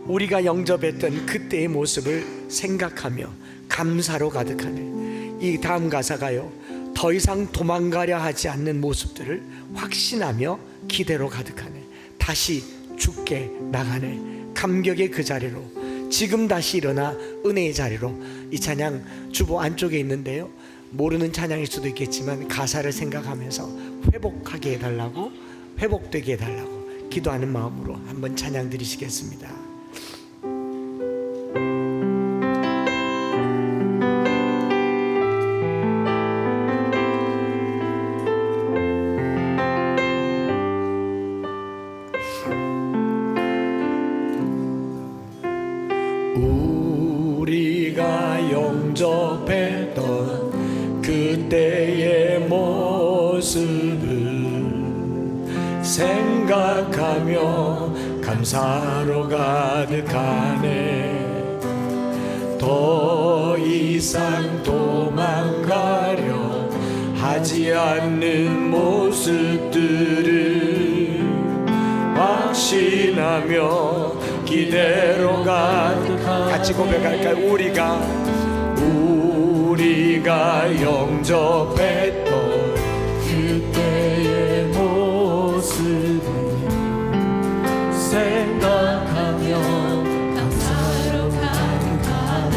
우리가 영접했던 그때의 모습을 생각하며 감사로 가득하네. 이 다음 가사가요, 더 이상 도망가려 하지 않는 모습들을 확신하며 기대로 가득하네. 다시 죽게 나가네. 감격의 그 자리로, 지금 다시 일어나 은혜의 자리로. 이 찬양 주보 안쪽에 있는데요, 모르는 찬양일 수도 있겠지만 가사를 생각하면서 회복하게 해달라고, 회복되게 해달라고 기도하는 마음으로 한번 찬양 드리시겠습니다. 우리가 영접했던 그때의 모습을 생각하며 감사로 가득하네. 더 이상 도망가려 하지 않는 모습들을 확신하며 기대로 가득한. 같이 고백할까요? 우리가 영접했던 그때의 모습을 생각하며 감사로 가득하네.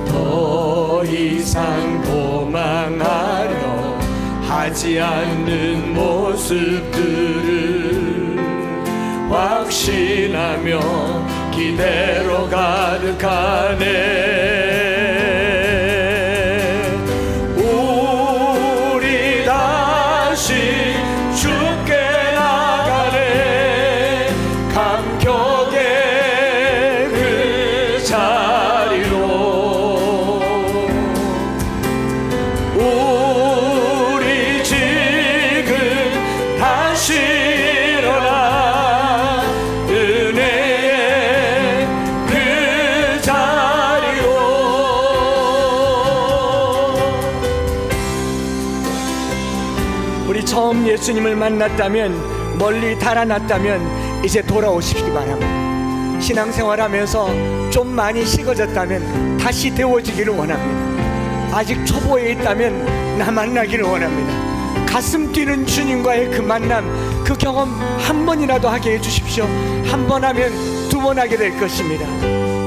더 이상 도망하려 하지 않는 모습들을 확신하며 기대로 가득하네. 우리 다시 죽게 나가네. 감격의 그 자리로. 우리 지금 다시 일어나 은혜의 그 자리로. 우리 처음 예수님을 만났다면, 멀리 달아났다면 이제 돌아오시기 바랍니다. 신앙생활하면서 좀 많이 식어졌다면 다시 데워지기를 원합니다. 아직 초보에 있다면 나 만나기를 원합니다. 가슴 뛰는 주님과의 그 만남, 그 경험 한 번이라도 하게 해주십시오. 한 번 하면 두 번 하게 될 것입니다.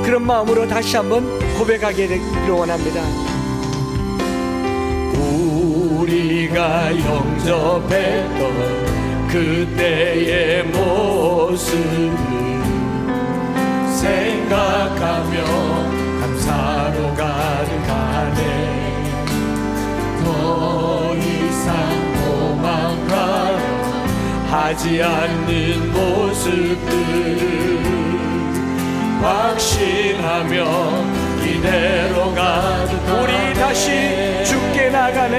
그런 마음으로 다시 한번 고백하게 되기를 원합니다. 우리가 영접했던 그때의 모습을 생각하며 감사로 가득하네. 더 이상 도망가려 하지 않는 모습들을 확신하며 기대로 가득하네. 우리 다시 죽게 나가네.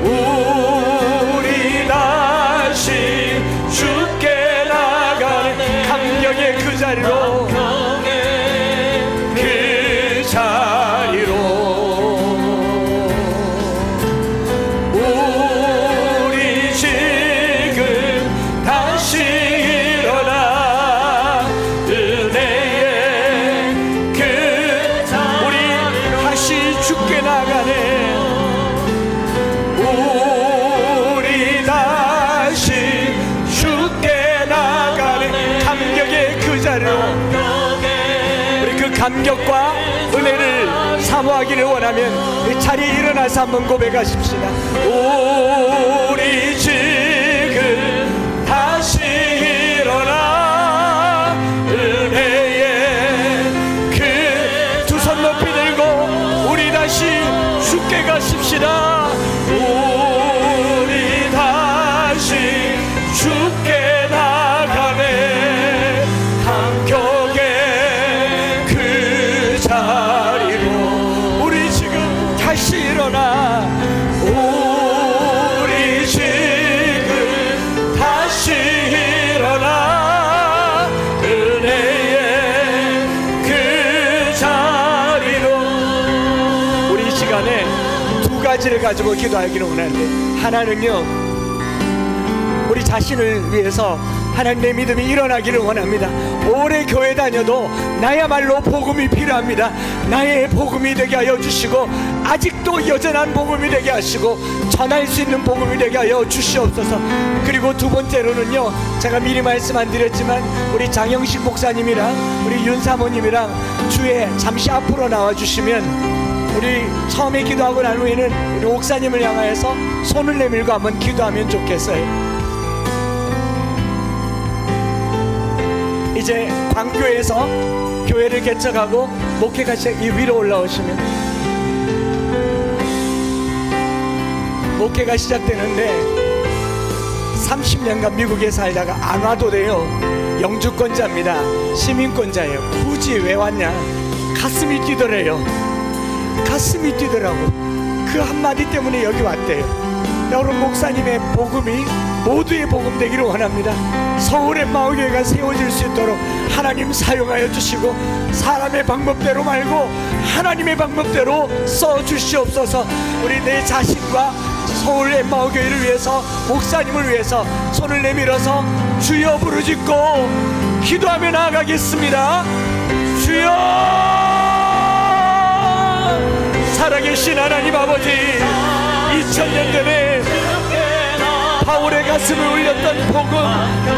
우리 다시 죽게 나가네. 감격의 그 자리로. 그 자리로. 우리 지금 다시 일어나 은혜의 그 자리로. 우리 다시 죽게 나가네. 우리 다시 죽게 나가네. 감격의 그 자리로. 우리 그 감격과 은혜를 사모하기를 원하면 이 자리에 일어나서 한번 고백하십시다. 우리 지금 다시 일어나 은혜의 그 두 손 높이 들고 우리 다시 죽게 가십시다. 우리 다시 죽게 나가네. 감격의 그 자리로. 우리 지금 다시 일어나. 우리 두 가지를 가지고 기도하기를 원하는데, 하나는요, 우리 자신을 위해서 하나님의 믿음이 일어나기를 원합니다. 오래 교회 다녀도 나야말로 복음이 필요합니다. 나의 복음이 되게 하여 주시고, 아직도 여전한 복음이 되게 하시고, 전할 수 있는 복음이 되게 하여 주시옵소서. 그리고 두 번째로는요, 제가 미리 말씀 안 드렸지만 우리 장영식 목사님이랑 우리 윤 사모님이랑 주에 잠시 앞으로 나와주시면, 우리 처음에 기도하고 난 후에는 우리 옥사님을 향하여서 손을 내밀고 한번 기도하면 좋겠어요. 이제 광교에서 교회를 개척하고 목회가 이 위로 올라오시면 목회가 시작되는데, 30년간 미국에 살다가 안 와도 돼요. 영주권자입니다. 시민권자예요. 굳이 왜 왔냐? 가슴이 뛰더래요. 가슴이 뛰더라고. 그 한마디 때문에 여기 왔대요. 여러분, 목사님의 복음이 모두의 복음 되기를 원합니다. 서울의 마을교회가 세워질 수 있도록 하나님 사용하여 주시고, 사람의 방법대로 말고 하나님의 방법대로 써주시옵소서. 우리 내 자신과 서울의 마을교회를 위해서, 목사님을 위해서 손을 내밀어서 주여 부르짖고 기도하며 나아가겠습니다. 주여! 살아계신 하나님 아버지, 2000년 전에 바울의 가슴을 울렸던 복음,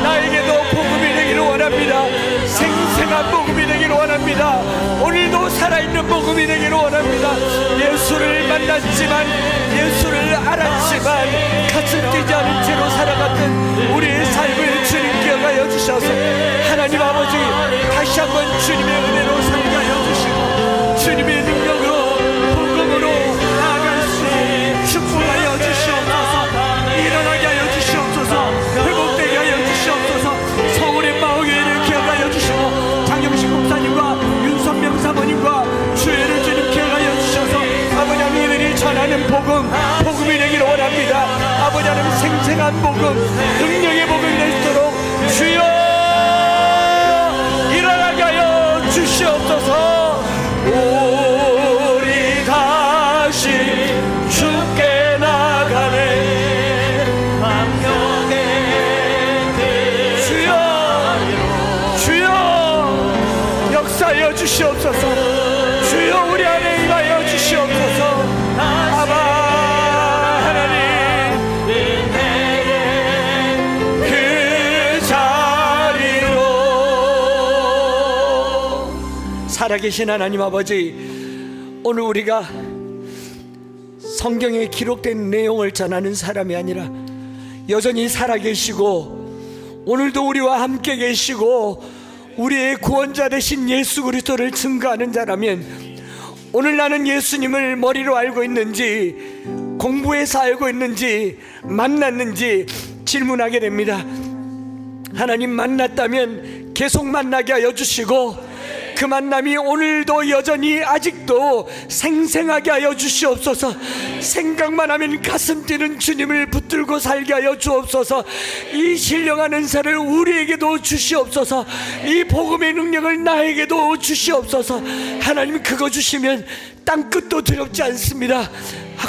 나에게도 복음이 되기를 원합니다. 생생한 복음이 되기를 원합니다. 오늘도 살아있는 복음이 되기를 원합니다. 예수를 만났지만, 예수를 알았지만 가슴 뛰지 않은 채로 살아갔던 우리의 삶을 주님 기억하여 주셔서, 하나님 아버지, 다시 한번 주님의 은혜로 살게 하여 주시고, 주님의 능력으로 복음으로 나아갈 수 축복하여 주시옵소서. 일어나게 하여 주시옵소서. 회복되게 하여 주시옵소서. 서울의 마을교회를 기억하여 주시고, 장영식 목사님과 윤선명 사모님과 주회를 주님 기억하여 주셔서, 아버지 하나님 이들이 전하는 복음, 복음이 되기를 원합니다. 아버지 하나님 생생한 복음, 능력의 복음이 되도록 주여 일어나게 하여 주시옵소서. 우리 다시 주께 나가네. 역사하여 주시옵소서. 주여 우리 안에 임하여 주시옵소서. 아바 하나님, 그 자리로 살아계신 하나님 아버지, 오늘 우리가 성경에 기록된 내용을 전하는 사람이 아니라 여전히 살아계시고 오늘도 우리와 함께 계시고 우리의 구원자 되신 예수 그리스도를 증거하는 자라면, 오늘 나는 예수님을 머리로 알고 있는지, 공부해서 알고 있는지, 만났는지 질문하게 됩니다. 하나님, 만났다면 계속 만나게 하여 주시고, 그 만남이 오늘도 여전히 아직도 생생하게 하여 주시옵소서. 생각만 하면 가슴 뛰는 주님을 붙들고 살게 하여 주옵소서. 이 신령한 은사를 우리에게도 주시옵소서. 이 복음의 능력을 나에게도 주시옵소서. 하나님, 그거 주시면 땅끝도 두렵지 않습니다.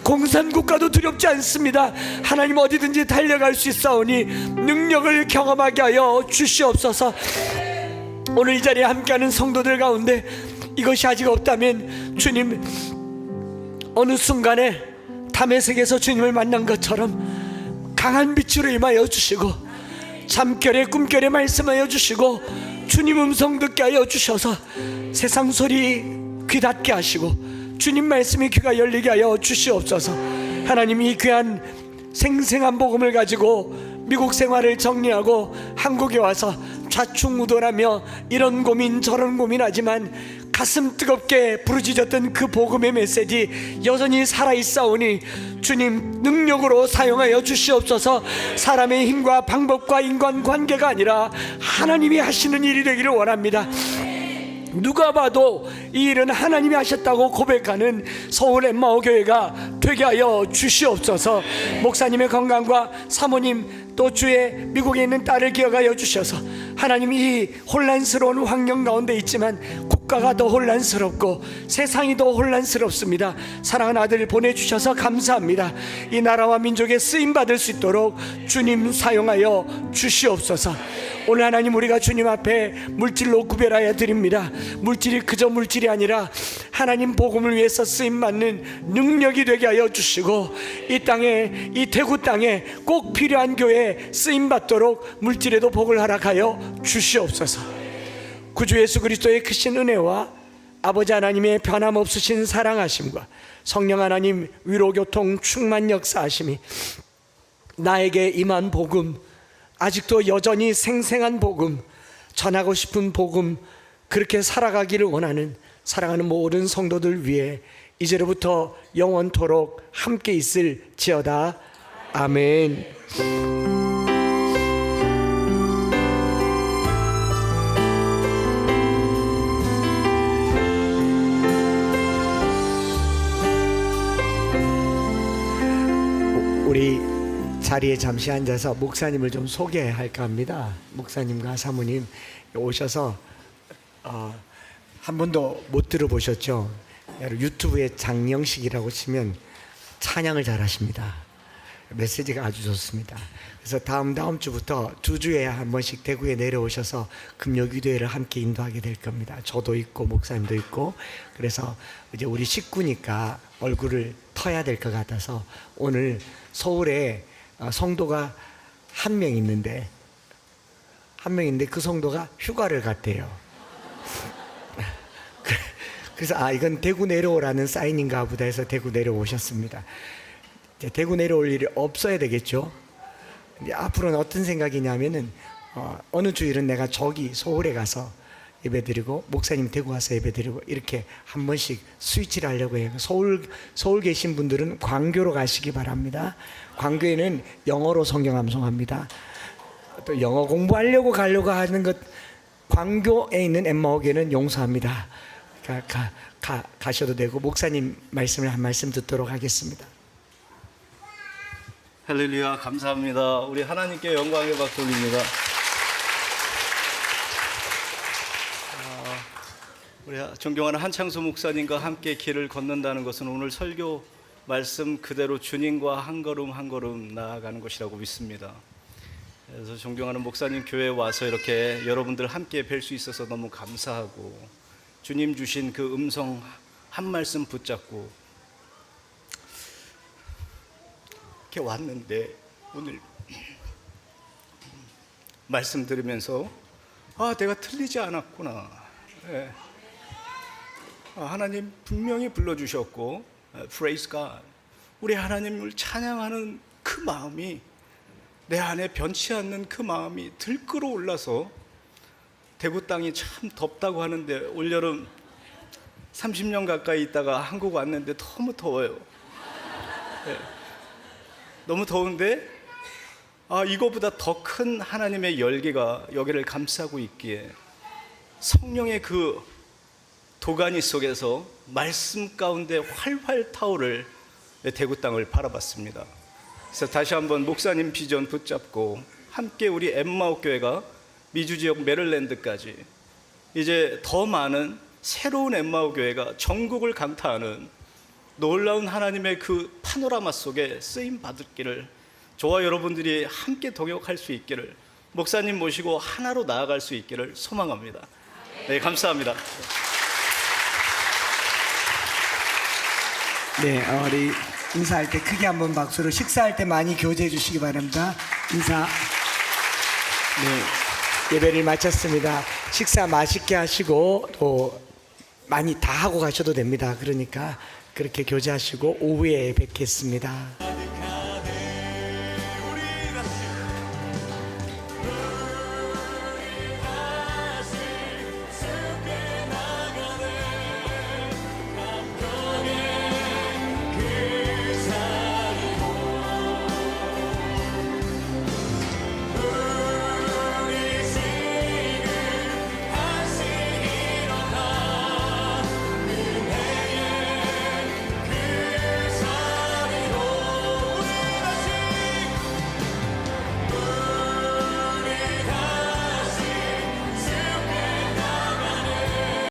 공산국가도 두렵지 않습니다. 하나님, 어디든지 달려갈 수 있사오니 능력을 경험하게 하여 주시옵소서. 오늘 이 자리에 함께하는 성도들 가운데 이것이 아직 없다면, 주님, 어느 순간에 다메섹에서 주님을 만난 것처럼 강한 빛으로 임하여 주시고, 잠결에 꿈결에 말씀하여 주시고, 주님 음성 듣게 하여 주셔서 세상 소리 귀 닫게 하시고 주님 말씀이 귀가 열리게 하여 주시옵소서. 하나님, 이 귀한 생생한 복음을 가지고 미국 생활을 정리하고 한국에 와서 좌충우돌하며 이런 고민 저런 고민하지만 가슴 뜨겁게 부르짖었던 그 복음의 메시지 여전히 살아있사오니 주님 능력으로 사용하여 주시옵소서. 사람의 힘과 방법과 인간관계가 아니라 하나님이 하시는 일이 되기를 원합니다. 누가 봐도 이 일은 하나님이 하셨다고 고백하는 서울 엠마오 교회가 되게 하여 주시옵소서. 목사님의 건강과 사모님 또 주의 미국에 있는 딸을 기억하여 주셔서 하나님, 이 혼란스러운 환경 가운데 있지만 국가가 더 혼란스럽고 세상이 더 혼란스럽습니다. 사랑하는 아들 보내주셔서 감사합니다. 이 나라와 민족에 쓰임받을 수 있도록 주님 사용하여 주시옵소서. 오늘 하나님, 우리가 주님 앞에 물질로 구별하여 드립니다. 물질이 그저 물질이 아니라 하나님 복음을 위해서 쓰임받는 능력이 되게 하여 주시고, 이 땅에, 이 대구 땅에 꼭 필요한 교회에 쓰임받도록 물질에도 복을 허락하여 주시옵소서. 구주 예수 그리스도의 크신 은혜와 아버지 하나님의 변함없으신 사랑하심과 성령 하나님 위로교통 충만 역사하심이 나에게 임한 복음, 아직도 여전히 생생한 복음, 전하고 싶은 복음, 그렇게 살아가기를 원하는 사랑하는 모든 성도들 위해 이제로부터 영원토록 함께 있을지어다. 아멘. 우리 자리에 잠시 앉아서 목사님을 좀 소개할까 합니다. 목사님과 사모님 오셔서 한 번도 못 들어보셨죠? 유튜브에 장영식이라고 치면 찬양을 잘하십니다. 메시지가 아주 좋습니다. 그래서 다음 주부터 2주에 한 번씩 대구에 내려오셔서 금요기도회를 함께 인도하게 될 겁니다. 저도 있고 목사님도 있고. 그래서 이제 우리 식구니까 얼굴을 터야 될 것 같아서 오늘 서울에 성도가 한 명 있는데 그 성도가 휴가를 갔대요. 그래서 이건 대구 내려오라는 사인인가 보다 해서 대구 내려오셨습니다. 이제 대구 내려올 일이 없어야 되겠죠. 이제 앞으로는 어떤 생각이냐면은 어느 주일은 내가 저기 서울에 가서 예배드리고 목사님 대구 와서 예배드리고 이렇게 한 번씩 스위치를 하려고 해요. 서울 계신 분들은 광교로 가시기 바랍니다. 광교에는 영어로 성경 암송합니다. 또 영어 공부하려고 가려고 하는 것, 광교에 있는 엠마오교회는 용서합니다. 가셔도 되고 목사님 말씀을 한 말씀 듣도록 하겠습니다. 할렐루야, 감사합니다. 우리 하나님께 영광의 박수 올립니다. 우리 존경하는 한창수 목사님과 함께 길을 걷는다는 것은 오늘 설교 말씀 그대로 주님과 한 걸음 한 걸음 나아가는 것이라고 믿습니다. 그래서 존경하는 목사님 교회에 와서 이렇게 여러분들 함께 뵐 수 있어서 너무 감사하고, 주님 주신 그 음성 한 말씀 붙잡고 이렇게 왔는데, 오늘 말씀 들으면서 내가 틀리지 않았구나. 네. 하나님 분명히 불러주셨고, Praise God, 우리 하나님을 찬양하는 그 마음이, 내 안에 변치 않는 그 마음이 들끓어 올라서, 대구 땅이 참 덥다고 하는데 올여름 30년 가까이 있다가 한국 왔는데 너무 더워요. 네. 너무 더운데 이거보다 더 큰 하나님의 열기가 여기를 감싸고 있기에 성령의 그 도가니 속에서 말씀 가운데 활활 타오를 대구 땅을 바라봤습니다. 그래서 다시 한번 목사님 비전 붙잡고 함께 우리 엠마오 교회가 미주 지역 메릴랜드까지 이제 더 많은 새로운 엠마오 교회가 전국을 강타하는 놀라운 하나님의 그 파노라마 속에 쓰임 받을 길을 저와 여러분들이 함께 동역할 수 있기를, 목사님 모시고 하나로 나아갈 수 있기를 소망합니다. 네, 감사합니다. 네, 우리 인사할 때 크게 한번 박수로, 식사할 때 많이 교제해 주시기 바랍니다. 인사. 네, 예배를 마쳤습니다. 식사 맛있게 하시고 또 많이 다 하고 가셔도 됩니다. 그러니까 그렇게 교제하시고 오후에 뵙겠습니다.